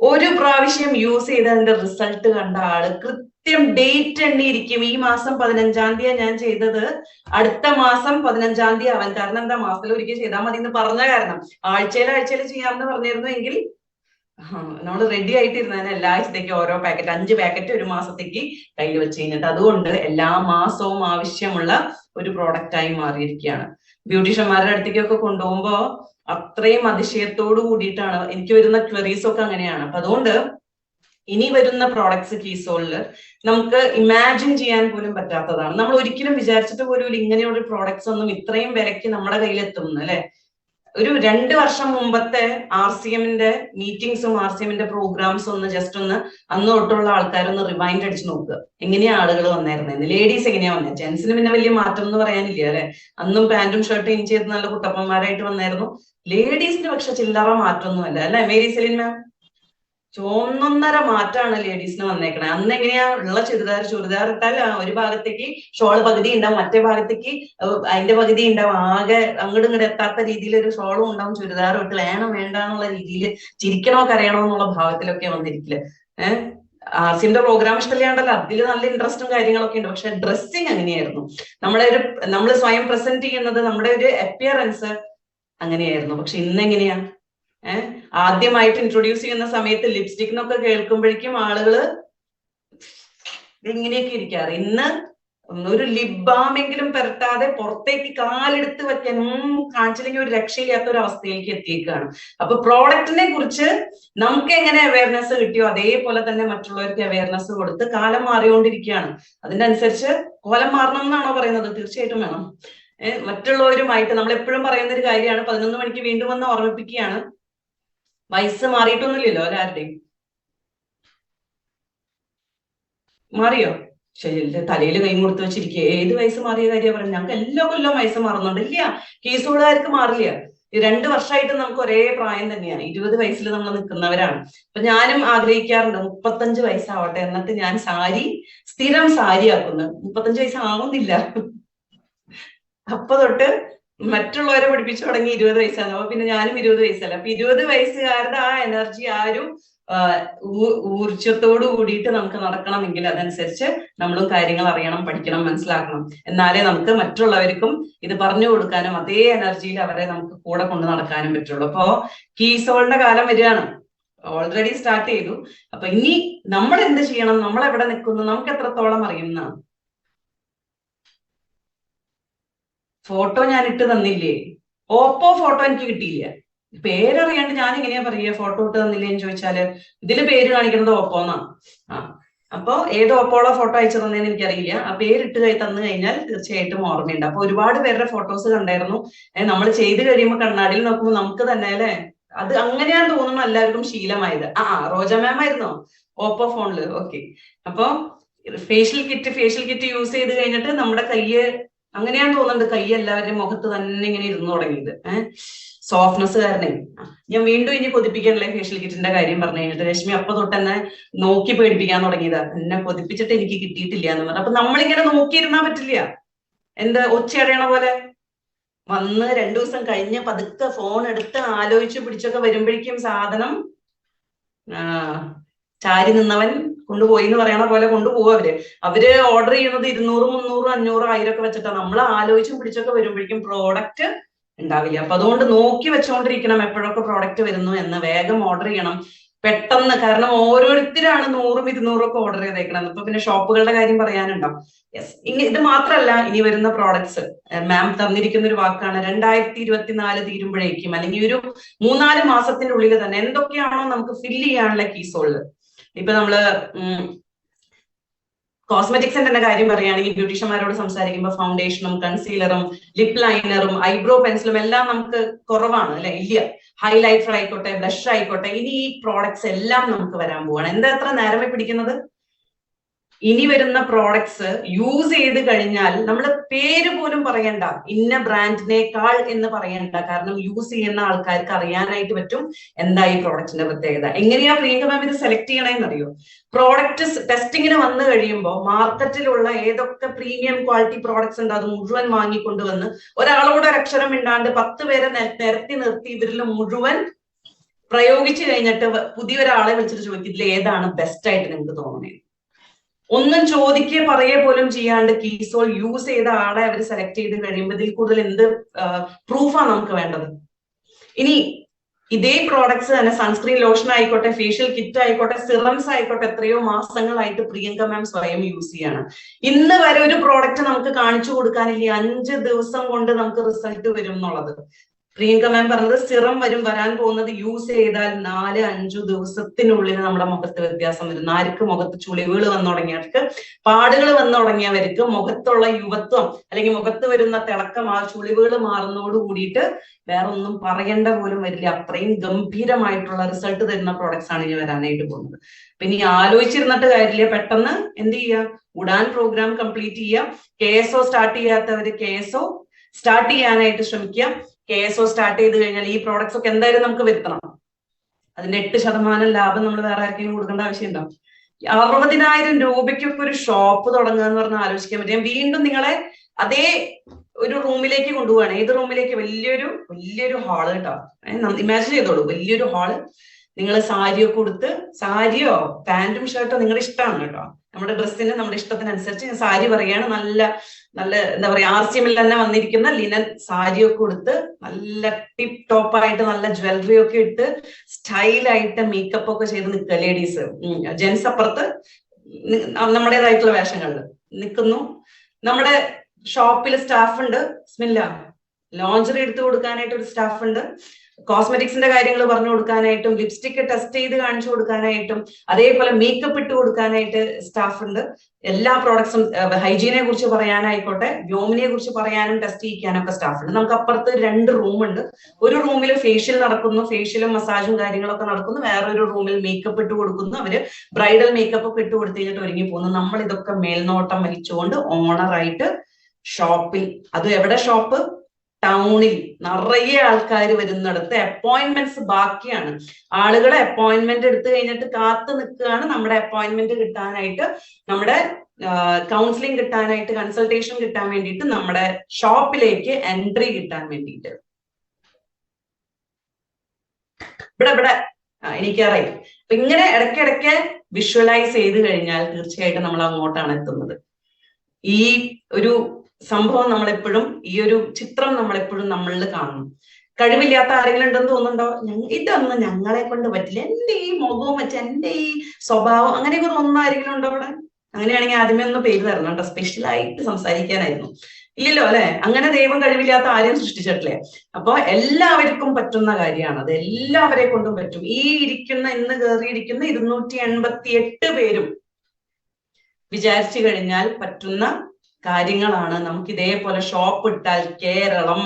1 പ്രാവശ്യം യൂസ് ചെയ്തതിന്റെ റിസൾട്ട് കണ്ട ആള് കൃത്യം ഡേറ്റ് എണ്ണിയിരിക്കും. ഈ മാസം 15-ാം തീയതി ഞാൻ ചെയ്തത്, അടുത്ത മാസം 15-ാം തീയതി ആവാൻ. കാരണം എന്താ, മാസത്തിൽ ഒരിക്കൽ ചെയ്താൽ മതി എന്ന് പറഞ്ഞ കാരണം. ആഴ്ചയിൽ ചെയ്യാമെന്ന് പറഞ്ഞിരുന്നു എങ്കിൽ നമ്മൾ റെഡി ആയിട്ടിരുന്നതിന് എല്ലാ ആഴ്ചത്തേക്ക് ഓരോ പാക്കറ്റ്, 5 പാക്കറ്റ് 1 മാസത്തേക്ക് കയ്യിൽ വെച്ച് കഴിഞ്ഞിട്ട്. അതുകൊണ്ട് എല്ലാ മാസവും ആവശ്യമുള്ള ഒരു പ്രോഡക്റ്റായി മാറിയിരിക്കുകയാണ്. ബ്യൂട്ടീഷ്യന്മാരുടെ അടുത്തേക്കൊക്കെ കൊണ്ടുപോകുമ്പോ അത്രയും അതിശയത്തോട് കൂടിയിട്ടാണ് എനിക്ക് വരുന്ന ക്വറീസ് ഒക്കെ അങ്ങനെയാണ്. അപ്പൊ അതുകൊണ്ട് ഇനി വരുന്ന പ്രോഡക്ട്സ് കീസോളില് നമുക്ക് ഇമാജിൻ ചെയ്യാൻ പോലും പറ്റാത്തതാണ്. നമ്മൾ ഒരിക്കലും വിചാരിച്ചിട്ട് പോലും ഇങ്ങനെയുള്ള പ്രോഡക്ട്സ് ഒന്നും ഇത്രയും വിലയ്ക്ക് നമ്മുടെ കയ്യിലെത്തുന്നു അല്ലെ. ഒരു 2 വർഷം മുമ്പത്തെ RCMന്റെ മീറ്റിംഗ്സും RCMന്റെ പ്രോഗ്രാംസും ഒന്ന് ജസ്റ്റ് ഒന്ന് അന്ന് തൊട്ടുള്ള ആൾക്കാരൊന്ന് റിവൈൻഡ് അടിച്ച് നോക്കുക. എങ്ങനെയാ ആളുകൾ വന്നായിരുന്നത്, ലേഡീസ് എങ്ങനെയാ വന്നത്. ജെന്റ്സിന് പിന്നെ വലിയ മാറ്റം എന്ന് പറയാനില്ല അല്ലെ. അന്നും പാന്റും ഷർട്ടും ഇൻ ചെയ്ത് നല്ല കുട്ടപ്പന്മാരായിട്ട് വന്നായിരുന്നു. ലേഡീസിന് പക്ഷെ ചില്ലറ മാറ്റമൊന്നും അല്ല അല്ലെ. മേരി സെലിൻ മാം ചുവന്നൊന്നര മാറ്റാണ് ലേഡീസിന് വന്നേക്കണേ. അന്ന് എങ്ങനെയാ ഉള്ള ചുരിദാർ ഇട്ടാൽ ഒരു ഭാഗത്തേക്ക് ഷോള് പകുതി ഉണ്ടാവും, മറ്റേ ഭാഗത്തേക്ക് അതിന്റെ പകുതി ഉണ്ടാവും, ആകെ അങ്ങോട്ടും ഇങ്ങോട്ട് എത്താത്ത രീതിയിൽ ഒരു ഷോളും ഉണ്ടാവും, ചുരിദാറും ഇട്ട് വേണം വേണ്ട എന്നുള്ള രീതിയിൽ ചിരിക്കണോ കരയണോ എന്നുള്ള ഭാവത്തിലൊക്കെ വന്നിരിക്കില്ല. ആസിന്റെ പ്രോഗ്രാം ഇഷ്ടമില്ലാണ്ടല്ല, അതിൽ നല്ല ഇൻട്രസ്റ്റും കാര്യങ്ങളൊക്കെ ഉണ്ട്. പക്ഷെ ഡ്രസ്സിങ് അങ്ങനെയായിരുന്നു. നമ്മൾ സ്വയം പ്രസന്റ് ചെയ്യുന്നത്, നമ്മുടെ ഒരു അപ്പിയറൻസ് അങ്ങനെയായിരുന്നു. പക്ഷെ ഇന്നെങ്ങനെയാ? ആദ്യമായിട്ട് ഇൻട്രൊഡ്യൂസ് ചെയ്യുന്ന സമയത്ത് ലിപ്സ്റ്റിക് എന്നൊക്കെ കേൾക്കുമ്പോഴേക്കും ആളുകള് ഇങ്ങനെയൊക്കെ ഇരിക്കാറ്. ഇന്ന് ഒരു ലിപ് ബാമെങ്കിലും പുരട്ടാതെ പുറത്തേക്ക് കാലെടുത്ത് വെക്കാൻ കാണിച്ചില്ലെങ്കിൽ ഒരു രക്ഷയില്ലാത്ത ഒരു അവസ്ഥയിലേക്ക് എത്തിയേക്കാണ്. അപ്പൊ പ്രോഡക്റ്റിനെ കുറിച്ച് നമുക്ക് എങ്ങനെ അവയർനെസ് കിട്ടിയോ അതേപോലെ തന്നെ മറ്റുള്ളവർക്ക് അവയർനെസ് കൊടുത്ത് കാലം മാറിക്കൊണ്ടിരിക്കുകയാണ്. അതിന്റെ അനുസരിച്ച് കോലം മാറണം എന്നാണോ പറയുന്നത്? തീർച്ചയായിട്ടും വേണം. മറ്റുള്ളവരുമായിട്ട് നമ്മൾ എപ്പോഴും പറയുന്ന ഒരു കാര്യമാണ്, 11 മണിക്ക് വീണ്ടും വന്ന് ഓർമ്മിപ്പിക്കുകയാണ്, വയസ്സ് മാറിയിട്ടൊന്നുമില്ലല്ലോ എല്ലാവരുടെയും. മാറിയോ? ശരി, തലയിൽ കൈ കൊടുത്ത് വെച്ചിരിക്കുക. ഏത് വയസ്സ് മാറിയ കാര്യം പറയാം? ഞങ്ങൾക്ക് എല്ലാ കൊല്ലം വയസ്സ് മാറുന്നുണ്ട്. ഇല്ല, കേസുകാർക്ക് മാറില്ല. 2 വർഷമായിട്ട് നമുക്ക് ഒരേ പ്രായം തന്നെയാണ്. 20 വയസ്സിൽ നമ്മൾ നിൽക്കുന്നവരാണ്. അപ്പൊ ഞാനും ആഗ്രഹിക്കാറുണ്ട് 35 വയസ്സാവട്ടെ, എന്നിട്ട് ഞാൻ സ്ഥിരം സാരി ആക്കുന്നു. 35 വയസ്സാവുന്നില്ല. അപ്പൊ തൊട്ട് മറ്റുള്ളവരെ പഠിപ്പിച്ചു തുടങ്ങി 20 വയസ്സാണ്. അപ്പൊ പിന്നെ ഞാനും 20 വയസ്സല്ല. അപ്പൊ 20 വയസ്സുകാരുടെ ആ എനർജി, ആ ഒരു ഊർജത്തോട് കൂടിയിട്ട് നമുക്ക് നടക്കണമെങ്കിൽ അതനുസരിച്ച് നമ്മളും കാര്യങ്ങൾ അറിയണം, പഠിക്കണം, മനസ്സിലാക്കണം. എന്നാലേ നമുക്ക് മറ്റുള്ളവർക്കും ഇത് പറഞ്ഞു കൊടുക്കാനും അതേ എനർജിയിൽ അവരെ നമുക്ക് കൂടെ കൊണ്ട് നടക്കാനും പറ്റുള്ളൂ. അപ്പോ കീസോളിന്റെ കാലം വരികയാണ്. ഓൾറെഡി സ്റ്റാർട്ട് ചെയ്തു. അപ്പൊ ഇനി നമ്മൾ എന്ത് ചെയ്യണം? നമ്മൾ എവിടെ നിൽക്കുന്നു? നമുക്ക് എത്രത്തോളം അറിയുന്നതാണ്? ഫോട്ടോ ഞാൻ ഇട്ട് തന്നില്ലേ? ഓപ്പോ ഫോട്ടോ എനിക്ക് കിട്ടിയില്ല. പേരറിയാണ്ട് ഞാൻ എങ്ങനെയാ പറയുക ഫോട്ടോ ഇട്ട് തന്നില്ലേന്ന് ചോദിച്ചാല്? ഇതില് പേര് കാണിക്കുന്നത് ഓപ്പോ എന്നാ. അപ്പൊ ഏത് ഓപ്പോളോ ഫോട്ടോ അയച്ചു തന്നേന്ന് എനിക്കറിയില്ല. ആ പേരിട്ട് തന്നു കഴിഞ്ഞാൽ തീർച്ചയായിട്ടും ഓർമ്മയുണ്ട്. അപ്പൊ ഒരുപാട് പേരുടെ ഫോട്ടോസ് കണ്ടായിരുന്നു. നമ്മൾ ചെയ്ത് കഴിയുമ്പോൾ കണ്ണാടിയിൽ നോക്കുമ്പോൾ നമുക്ക് തന്നെ അല്ലെ, അത് അങ്ങനെയാണ് തോന്നുന്നു എല്ലാവർക്കും ശീലമായത്. റോജ മാം ആയിരുന്നോ ഓപ്പോ ഫോണില്? ഓക്കെ. അപ്പൊ ഫേഷ്യൽ കിറ്റ് യൂസ് ചെയ്ത് കഴിഞ്ഞിട്ട് നമ്മുടെ കയ്യ്, അങ്ങനെയാണ് തോന്നുന്നുണ്ട്, കൈ എല്ലാവരുടെയും മുഖത്ത് തന്നെ ഇങ്ങനെ ഇരുന്ന് തുടങ്ങിയത്. സോഫ്റ്റ്നെസ് കാരണേ. ഞാൻ വീണ്ടും ഇനി കൊതിപ്പിക്കാനല്ലേ ഫേഷ്യൽ കിറ്റിന്റെ കാര്യം പറഞ്ഞു കഴിഞ്ഞിട്ട് രശ്മി അപ്പൊ തൊട്ട് തന്നെ നോക്കി പേടിപ്പിക്കാൻ തുടങ്ങിയതാ. എന്നെ കൊതിപ്പിച്ചിട്ട് എനിക്ക് കിട്ടിയിട്ടില്ല എന്ന് പറഞ്ഞു. അപ്പൊ നമ്മളിങ്ങനെ നോക്കിയിരുന്നാ പറ്റില്ല. ഒച്ചയടയണ പോലെ വന്ന് 2 ദിവസം കഴിഞ്ഞ് പതുക്കെ ഫോൺ എടുത്ത് ആലോചിച്ച് പിടിച്ചൊക്കെ വരുമ്പോഴേക്കും സാധനം ചാരി നിന്നവൻ കൊണ്ടുപോയി എന്ന് പറയണ പോലെ കൊണ്ടുപോകും അവര് ഓർഡർ ചെയ്യുന്നത് 200, 300, 500, 1000 ഒക്കെ വെച്ചിട്ടാണ്. നമ്മൾ ആലോചിച്ചും പിടിച്ചൊക്കെ വരുമ്പോഴേക്കും പ്രോഡക്റ്റ് ഉണ്ടാവില്ല. അപ്പൊ അതുകൊണ്ട് നോക്കി വെച്ചോണ്ടിരിക്കണം എപ്പോഴൊക്കെ പ്രോഡക്റ്റ് വരുന്നു എന്ന്. വേഗം ഓർഡർ ചെയ്യണം പെട്ടെന്ന്. കാരണം ഓരോരുത്തരാണ് 100ഉം 200ഉം ഒക്കെ ഓർഡർ ചെയ്തേക്കണം. അപ്പൊ പിന്നെ ഷോപ്പുകളുടെ കാര്യം പറയാനുണ്ടോ? യെസ്. ഇനി ഇത് മാത്രമല്ല, ഇനി വരുന്ന പ്രോഡക്ട്സ് മാം തന്നിരിക്കുന്ന ഒരു വാക്കാണ്, 2024 തീരുമ്പോഴേക്കും അല്ലെങ്കിൽ ഒരു 3-4 മാസത്തിന്റെ ഉള്ളിൽ തന്നെ എന്തൊക്കെയാണോ നമുക്ക് ഫില്ല് ചെയ്യാനുള്ള കീസോളില്. ഇപ്പൊ നമ്മള് കോസ്മെറ്റിക്സിന്റെ തന്നെ കാര്യം പറയുകയാണെങ്കിൽ ബ്യൂട്ടീഷ്യന്മാരോട് സംസാരിക്കുമ്പോൾ ഫൗണ്ടേഷനും കൺസീലറും ലിപ് ലൈനറും ഐബ്രോ പെൻസിലും എല്ലാം നമുക്ക് കുറവാണ് അല്ലെ? ഇല്ല. ഹൈലൈറ്റർ ആയിക്കോട്ടെ, ബ്ലഷ് ആയിക്കോട്ടെ, ഇനി ഈ പ്രോഡക്ട്സ് എല്ലാം നമുക്ക് വരാൻ പോവാണ്. എന്താ എത്ര നേരമേ പിടിക്കുന്നത്? ഇനി വരുന്ന പ്രോഡക്ട്സ് യൂസ് ചെയ്ത് കഴിഞ്ഞാൽ നമ്മൾ പേര് പോലും പറയണ്ട, ഇന്ന ബ്രാൻഡിനേക്കാൾ എന്ന് പറയണ്ട. കാരണം യൂസ് ചെയ്യുന്ന ആൾക്കാർക്ക് അറിയാനായിട്ട് പറ്റും എന്താ ഈ പ്രോഡക്റ്റിന്റെ പ്രത്യേകത. എങ്ങനെയാ പ്രിയങ്ക മാം ഇത് സെലക്ട് ചെയ്യണമെന്ന് അറിയോ? പ്രോഡക്റ്റ് ടെസ്റ്റിങ്ങിന് വന്നു കഴിയുമ്പോൾ മാർക്കറ്റിലുള്ള ഏതൊക്കെ പ്രീമിയം ക്വാളിറ്റി പ്രോഡക്ട്സ് ഉണ്ട് അത് മുഴുവൻ വാങ്ങിക്കൊണ്ടുവന്ന് ഒരാളോട് ഒരക്ഷരം ഇണ്ടാണ്ട് 10 പേരെ നിരത്തി നിർത്തി ഇവരിൽ മുഴുവൻ പ്രയോഗിച്ചു കഴിഞ്ഞിട്ട് പുതിയൊരാളെ വിളിച്ചിട്ട് ചോദിക്കില്ല ഏതാണ് ബെസ്റ്റ് ആയിട്ട് നിങ്ങൾക്ക് തോന്നുന്നത്. ഒന്നും ചോദിക്കുക പറയേ പോലും ചെയ്യാണ്ട് കീസോൾ യൂസ് ചെയ്ത ആളെ അവർ സെലക്ട് ചെയ്ത് കഴിയുമ്പോൾ ഇതിൽ കൂടുതൽ എന്ത് പ്രൂഫാണ് നമുക്ക് വേണ്ടത്? ഇനി ഇതേ പ്രോഡക്ട്സ് തന്നെ സൺസ്ക്രീൻ ലോഷൻ ആയിക്കോട്ടെ, ഫേഷ്യൽ കിറ്റ് ആയിക്കോട്ടെ, സിറംസ് ആയിക്കോട്ടെ, എത്രയോ മാസങ്ങളായിട്ട് പ്രിയങ്ക മാം സ്വയം യൂസ് ചെയ്യാണ്. ഇന്ന് വരെ ഒരു പ്രോഡക്റ്റ് നമുക്ക് കാണിച്ചു കൊടുക്കാനില്ല 5 ദിവസം കൊണ്ട് നമുക്ക് റിസൾട്ട് വരും എന്നുള്ളത്. പ്രിയങ്ക മാം പറഞ്ഞത് സിറം വരാൻ പോകുന്നത് യൂസ് ചെയ്താൽ 4-5 ദിവസത്തിനുള്ളിൽ നമ്മുടെ മുഖത്ത് വ്യത്യാസം വരും. ആർക്ക് മുഖത്ത് ചുളിവുകൾ വന്നു തുടങ്ങിയവർക്ക്, പാടുകൾ വന്നു തുടങ്ങിയവർക്ക്, മുഖത്തുള്ള യുവത്വം അല്ലെങ്കിൽ മുഖത്ത് വരുന്ന തിളക്കം, ആ ചുളിവുകൾ മാറുന്നതോട് കൂടിയിട്ട് വേറെ ഒന്നും പറയേണ്ട പോലും വരില്ല. അത്രയും ഗംഭീരമായിട്ടുള്ള റിസൾട്ട് തരുന്ന പ്രോഡക്ട്സ് ആണ് ഇനി വരാനായിട്ട് പോകുന്നത്. പിന്നെ ആലോചിച്ചിരുന്നിട്ട് കാര്യമില്ല, പെട്ടെന്ന് എന്ത് ചെയ്യുക, ഉഡാൻ പ്രോഗ്രാം കംപ്ലീറ്റ് ചെയ്യുക. KSO സ്റ്റാർട്ട് ചെയ്യാത്തവര് KSO സ്റ്റാർട്ട് ചെയ്യാനായിട്ട് ശ്രമിക്കുക. KSO സ്റ്റാർട്ട് ചെയ്ത് കഴിഞ്ഞാൽ ഈ പ്രോഡക്ട്സ് ഒക്കെ എന്തായാലും നമുക്ക് വരുത്തണം. അതിന്റെ 8% ലാഭം നമ്മൾ വേറെ ആർക്കെങ്കിലും കൊടുക്കേണ്ട ആവശ്യമുണ്ടോ? 60,000 രൂപയ്ക്കൊക്കെ ഒരു ഷോപ്പ് തുടങ്ങുക എന്ന് പറഞ്ഞാൽ ആലോചിക്കാൻ പറ്റും. ഞാൻ വീണ്ടും നിങ്ങളെ അതേ ഒരു റൂമിലേക്ക് കൊണ്ടുപോവാണ്. ഏത് റൂമിലേക്ക്? വലിയൊരു ഹാള് കേട്ടോ. ഇമാജിൻ ചെയ്തോളൂ, വലിയൊരു ഹാള്. നിങ്ങൾ സാരിയൊക്കെ കൊടുത്ത്, സാരിയോ പാന്റും ഷർട്ടോ നിങ്ങളുടെ ഇഷ്ടമാണ് കേട്ടോ. നമ്മുടെ ഡ്രസ്സിന് നമ്മുടെ ഇഷ്ടത്തിനനുസരിച്ച് ഞാൻ സാരി പറയാണ്. നല്ല എന്താ പറയാ, RCM തന്നെ വന്നിരിക്കുന്ന ലിനൻ സാരിയൊക്കെ കൊടുത്ത് നല്ല ടിപ്പ് ടോപ്പായിട്ട് നല്ല ജ്വല്ലറി ഒക്കെ ഇട്ട് സ്റ്റൈലായിട്ട് മേക്കപ്പ് ഒക്കെ ചെയ്ത് നിൽക്കുക ലേഡീസ്. ജെന്റ്സ് അപ്പുറത്ത് നമ്മുടേതായിട്ടുള്ള വേഷങ്ങളിൽ നിൽക്കുന്നു. നമ്മുടെ ഷോപ്പിൽ സ്റ്റാഫ് ഉണ്ട്. ബിസ്മില്ല, ലോഞ്ചറി എടുത്തു കൊടുക്കാനായിട്ട് ഒരു സ്റ്റാഫ് ഉണ്ട്. കോസ്മെറ്റിക്സിന്റെ കാര്യങ്ങൾ പറഞ്ഞു കൊടുക്കാനായിട്ടും ലിപ്സ്റ്റിക് ടെസ്റ്റ് ചെയ്ത് കാണിച്ചു കൊടുക്കാനായിട്ടും അതേപോലെ മേക്കപ്പ് ഇട്ട് കൊടുക്കാനായിട്ട് സ്റ്റാഫ് ഉണ്ട്. എല്ലാ പ്രോഡക്ട്സും ഹൈജീനെ കുറിച്ച് പറയാനായിക്കോട്ടെ, വ്യോമിനെ കുറിച്ച് പറയാനും ടെസ്റ്റ് ചെയ്യിക്കാനൊക്കെ സ്റ്റാഫ് ഉണ്ട്. നമുക്ക് അപ്പുറത്ത് 2 റൂമുണ്ട്. ഒരു റൂമിൽ ഫേഷ്യൽ നടക്കുന്നു, ഫേഷ്യലും മസാജും കാര്യങ്ങളൊക്കെ നടക്കുന്നു. വേറൊരു റൂമിൽ മേക്കപ്പ് ഇട്ട് കൊടുക്കുന്നു. അവര് ബ്രൈഡൽ മേക്കപ്പ് ഒക്കെ ഇട്ട് കൊടുത്തു കഴിഞ്ഞിട്ട് ഒരുങ്ങി പോകുന്നു. നമ്മൾ ഇതൊക്കെ മേൽനോട്ടം വഹിച്ചുകൊണ്ട് ഓണറായിട്ട് ഷോപ്പിൽ, അത് എവിടെ ഷോപ്പ്? ടൗണിൽ നിറയെ ആൾക്കാർ വരുന്നിടത്ത് അപ്പോയിന്റ്മെന്റ്സ് ബാക്കിയാണ്. ആളുകളെ അപ്പോയിന്റ്മെന്റ് എടുത്തു കഴിഞ്ഞിട്ട് കാത്തു നിൽക്കുകയാണ് നമ്മുടെ അപ്പോയിന്റ്മെന്റ് കിട്ടാനായിട്ട്, നമ്മുടെ കൗൺസിലിംഗ് കിട്ടാനായിട്ട്, കൺസൾട്ടേഷൻ കിട്ടാൻ വേണ്ടിയിട്ട്, നമ്മുടെ ഷോപ്പിലേക്ക് എൻട്രി കിട്ടാൻ വേണ്ടിയിട്ട്. ഇവിടെ എനിക്കറിയാം. അപ്പൊ ഇങ്ങനെ ഇടയ്ക്കിടയ്ക്ക് വിഷ്വലൈസ് ചെയ്ത് കഴിഞ്ഞാൽ തീർച്ചയായിട്ടും നമ്മൾ അങ്ങോട്ടാണ് എത്തുന്നത്. ഈ ഒരു സംഭവം നമ്മളെപ്പോഴും, ഈ ഒരു ചിത്രം നമ്മളെപ്പോഴും നമ്മളിൽ കാണണം. കഴിവില്ലാത്ത ആരെങ്കിലും ഉണ്ടെന്ന് തോന്നുന്നുണ്ടോ? ഇതൊന്നും ഞങ്ങളെ കൊണ്ട് പറ്റില്ല, എന്റെ ഈ മുഖവും വെച്ച് എന്റെ ഈ സ്വഭാവം, അങ്ങനെയൊക്കെ തോന്നുന്ന ആരെങ്കിലും ഉണ്ടോ അവിടെ? അങ്ങനെയാണെങ്കിൽ ആദ്യമേ ഒന്ന് പേര് തരണം കേട്ടോ, സ്പെഷ്യലായിട്ട് സംസാരിക്കാനായിരുന്നു. ഇല്ലല്ലോ അല്ലെ? അങ്ങനെ ദൈവം കഴിവില്ലാത്ത ആരെയും സൃഷ്ടിച്ചിട്ടില്ലേ? അപ്പൊ എല്ലാവർക്കും പറ്റുന്ന കാര്യമാണ് അത്. എല്ലാവരെ കൊണ്ടും പറ്റും. ഇന്ന് കയറിയിരിക്കുന്ന 288 പേരും വിചാരിച്ചു കഴിഞ്ഞാൽ പറ്റുന്ന കാര്യങ്ങളാണ്. നമുക്ക് ഇതേപോലെ ഷോപ്പ് ഇട്ടാൽ കേരളം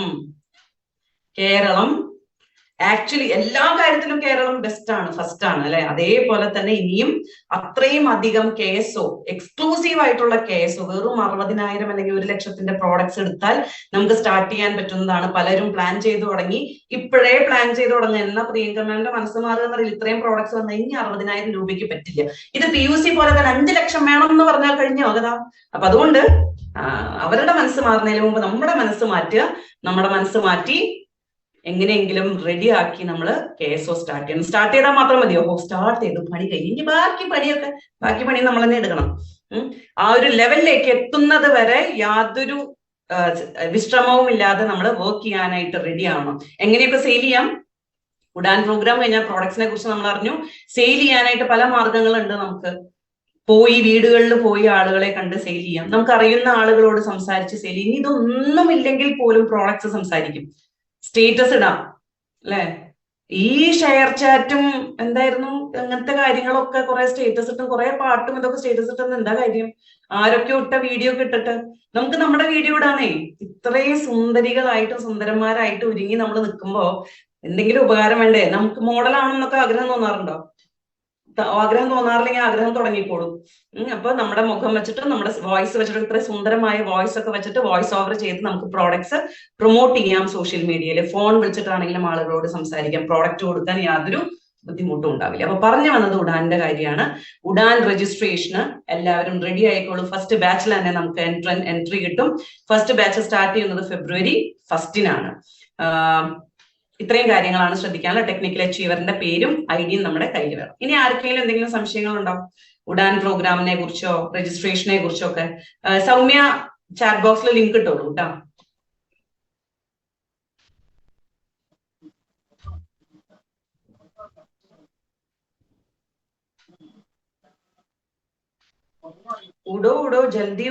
ആക്ച്വലി എല്ലാ കാര്യത്തിലും കേരളം ബെസ്റ്റ് ആണ്, ഫസ്റ്റ് ആണ് അല്ലെ? അതേപോലെ തന്നെ ഇനിയും അത്രയും അധികം കേസോ, എക്സ്ക്ലൂസീവ് ആയിട്ടുള്ള കേസോ, വെറും 60,000 അല്ലെങ്കിൽ 1,00,000 പ്രോഡക്ട്സ് എടുത്താൽ നമുക്ക് സ്റ്റാർട്ട് ചെയ്യാൻ പറ്റുന്നതാണ്. പലരും പ്ലാൻ ചെയ്തു തുടങ്ങി. ഇപ്പോഴേ പ്ലാൻ ചെയ്തു തുടങ്ങുക. എന്നാ പ്രിയങ്കമ്മയുടെ മനസ്സ് മാറുക എന്നറിയില്ല. ഇത്രയും പ്രോഡക്ട്സ് വന്നാൽ ഇനി 60,000 രൂപയ്ക്ക് പറ്റില്ല. ഇത് PUC പോലെ തന്നെ 5 ലക്ഷം വേണം എന്ന് പറഞ്ഞാൽ കഴിഞ്ഞോ കഥ. അപ്പൊ അതുകൊണ്ട് അവരുടെ മനസ്സ് മാറുന്നതിന് മുമ്പ് നമ്മുടെ മനസ്സ് മാറ്റുക. നമ്മുടെ മനസ്സ് മാറ്റി എങ്ങനെയെങ്കിലും റെഡി ആക്കി നമ്മൾ KSO സ്റ്റാർട്ട് ചെയ്യണം. സ്റ്റാർട്ട് ചെയ്താൽ മാത്രം മതിയോ? സ്റ്റാർട്ട് ചെയ്തു, പണി കഴിഞ്ഞ് ഇനി ബാക്കി പണി നമ്മൾ തന്നെ എടുക്കണം. ആ ഒരു ലെവലിലേക്ക് എത്തുന്നത് വരെ യാതൊരു വിശ്രമവും ഇല്ലാതെ നമ്മൾ വർക്ക് ചെയ്യാനായിട്ട് റെഡി ആവണം. എങ്ങനെയൊക്കെ സെയിൽ ചെയ്യാം? ഉഡാൻ പ്രോഗ്രാം കഴിഞ്ഞാൽ പ്രോഡക്ട്സിനെ കുറിച്ച് നമ്മൾ അറിഞ്ഞു. സെയിൽ ചെയ്യാനായിട്ട് പല മാർഗങ്ങളുണ്ട്. നമുക്ക് വീടുകളിൽ പോയി ആളുകളെ കണ്ട് സെയിൽ ചെയ്യാം. നമുക്ക് അറിയുന്ന ആളുകളോട് സംസാരിച്ച് സെയിൽ ചെയ്യും. ഇതൊന്നും ഇല്ലെങ്കിൽ പോലും പ്രോഡക്ട്സ് സംസാരിക്കും. സ്റ്റേറ്റസ് ഇടാം അല്ലെ? ഈ ഷെയർ ചാറ്റും എന്തായിരുന്നു, അങ്ങനത്തെ കാര്യങ്ങളൊക്കെ കുറെ സ്റ്റേറ്റസ് ഇട്ടും കുറെ പാട്ടും ഇതൊക്കെ സ്റ്റേറ്റസ് ഇട്ടെന്ന് എന്താ കാര്യം? ആരൊക്കെ ഇട്ട വീഡിയോ ഒക്കെ ഇട്ടിട്ട് നമുക്ക് നമ്മുടെ വീഡിയോ ഇടാനേ. ഇത്രയും സുന്ദരികളായിട്ടും സുന്ദരന്മാരായിട്ടും ഒരുങ്ങി നമ്മൾ നിൽക്കുമ്പോ എന്തെങ്കിലും ഉപകാരം വേണ്ടേ? നമുക്ക് മോഡലാണെന്നൊക്കെ ആഗ്രഹം തോന്നാറുണ്ടോ? ആഗ്രഹം തോന്നാറില്ലെങ്കിൽ ആഗ്രഹം തുടങ്ങിക്കോളും. അപ്പൊ നമ്മുടെ മുഖം വെച്ചിട്ട്, നമ്മുടെ വോയിസ് വെച്ചിട്ട്, ഇത്ര സുന്ദരമായ വോയിസ് ഒക്കെ വെച്ചിട്ട് വോയിസ് ഓവർ ചെയ്ത് നമുക്ക് പ്രോഡക്ട്സ് പ്രൊമോട്ട് ചെയ്യാം സോഷ്യൽ മീഡിയയിൽ. ഫോൺ വിളിച്ചിട്ടാണെങ്കിലും ആളുകളോട് സംസാരിക്കാം. പ്രോഡക്റ്റ് കൊടുക്കാൻ യാതൊരു ബുദ്ധിമുട്ടും ഉണ്ടാവില്ല. അപ്പൊ പറഞ്ഞു വന്നത് ഉഡാന്റെ കാര്യമാണ്. ഉഡാൻ രജിസ്ട്രേഷന് എല്ലാവരും റെഡി ആയിക്കോളും. ഫസ്റ്റ് ബാച്ചിൽ തന്നെ നമുക്ക് എൻട്രി കിട്ടും. ഫസ്റ്റ് ബാച്ച് സ്റ്റാർട്ട് ചെയ്യുന്നത് February 1 ഇത്രയും കാര്യങ്ങളാണ് ശ്രദ്ധിക്കാനുള്ള. ടെക്നിക്കൽ അച്ചീവറിന്റെ പേരും IDയും നമ്മുടെ കയ്യിൽ വേണം. ഇനി ആർക്കെങ്കിലും എന്തെങ്കിലും സംശയങ്ങളുണ്ടോ ഉഡാൻ പ്രോഗ്രാമിനെ കുറിച്ചോ രജിസ്ട്രേഷനെ കുറിച്ചോ ഒക്കെ? സൗമ്യ ചാറ്റ് ബോക്സിൽ ലിങ്ക് ഇട്ടോളൂ കേട്ടോ. ഉടോ ജൽദി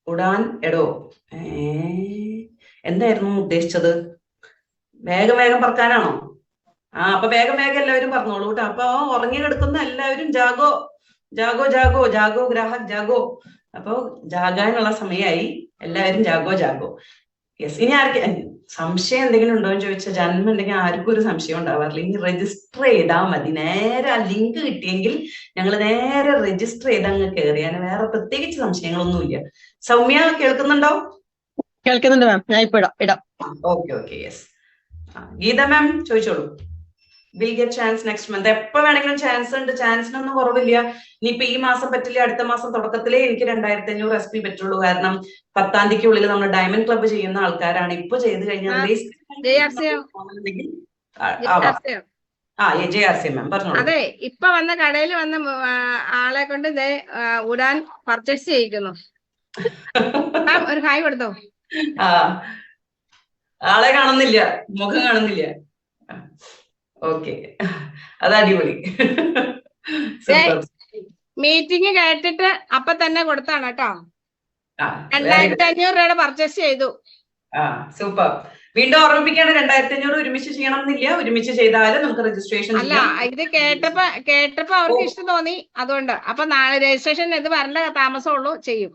ഉഡാൻ എടോ. എന്തായിരുന്നു ഉദ്ദേശിച്ചത്? വേഗം പറക്കാനാണോ? അപ്പൊ വേഗം എല്ലാവരും പറഞ്ഞോളൂ കേട്ടോ. അപ്പൊ ഉറങ്ങി കിടക്കുന്ന എല്ലാവരും ജാഗോ ഗ്രാഹക് ജാഗോ. അപ്പൊ ജാഗാനുള്ള സമയമായി. എല്ലാവരും ജാഗോ. യെസ്. ഇനി സംശയം എന്തെങ്കിലും ഉണ്ടോ എന്ന് ചോദിച്ചാൽ, ജന്മം ഉണ്ടെങ്കിൽ ആർക്കും ഒരു സംശയം ഉണ്ടാവാറില്ല. ഇനി രജിസ്റ്റർ ചെയ്താൽ മതി. നേരെ ആ ലിങ്ക് കിട്ടിയെങ്കിൽ ഞങ്ങൾ നേരെ രജിസ്റ്റർ ചെയ്ത് അങ്ങ് കയറിയാൽ വേറെ പ്രത്യേകിച്ച് സംശയങ്ങളൊന്നുമില്ല. സൗമ്യ കേൾക്കുന്നുണ്ടോ? കേൾക്കുന്നുണ്ട് മാം. ഞാൻ ഇപ്പൊ ഇടാം. Okay yes. ഗീത മാം ചോദിച്ചോളൂ. Will get chance next month. എപ്പോ വേണമെങ്കിലും ചാൻസ് ഉണ്ട്, ചാൻസിനൊന്നും കുറവില്ല. ഇനിയിപ്പോ ഈ മാസം പറ്റില്ല, അടുത്ത മാസം തുടക്കത്തിലേ എനിക്ക് 2500 SP പറ്റുള്ളൂ. കാരണം 10-ാം തീയതിക്കുള്ളിൽ നമ്മൾ ഡയമണ്ട് ക്ലബ്ബ് ചെയ്യുന്ന ആൾക്കാരാണ്. ഇപ്പൊ ചെയ്ത് കഴിഞ്ഞാൽ JRC മാം പറഞ്ഞോളൂ. അതെ, ഇപ്പൊ വന്ന കടയിൽ വന്ന ആളെ കൊണ്ട് ഉടാൻ പർച്ചേസ് ചെയ്യിക്കുന്നു. ഒരു ഹായ് കൊടുത്തോ. ആളെ കാണുന്നില്ല, മുഖം കാണുന്നില്ല. ഓക്കെ, അത് അടിപൊളി. മീറ്റിംഗ് കേട്ടിട്ട് അപ്പൊ തന്നെ കൊടുത്താണ് കേട്ടോ. 2500 രൂപയുടെ പർച്ചേസ് ചെയ്തു. സൂപ്പർ. വീണ്ടും ഓർമ്മിപ്പിക്കാണ്, 2500 ഒരുമിച്ച് ചെയ്യണം എന്നില്ല, ഒരുമിച്ച് ചെയ്താലും നമുക്ക് രജിസ്ട്രേഷൻ അല്ല. ഇത് കേട്ടപ്പോ അവർക്ക് ഇഷ്ടം തോന്നി, അതുകൊണ്ട്. അപ്പൊ നാളെ രജിസ്ട്രേഷൻ ഇത് വരേണ്ട താമസമുള്ളൂ, ചെയ്യും.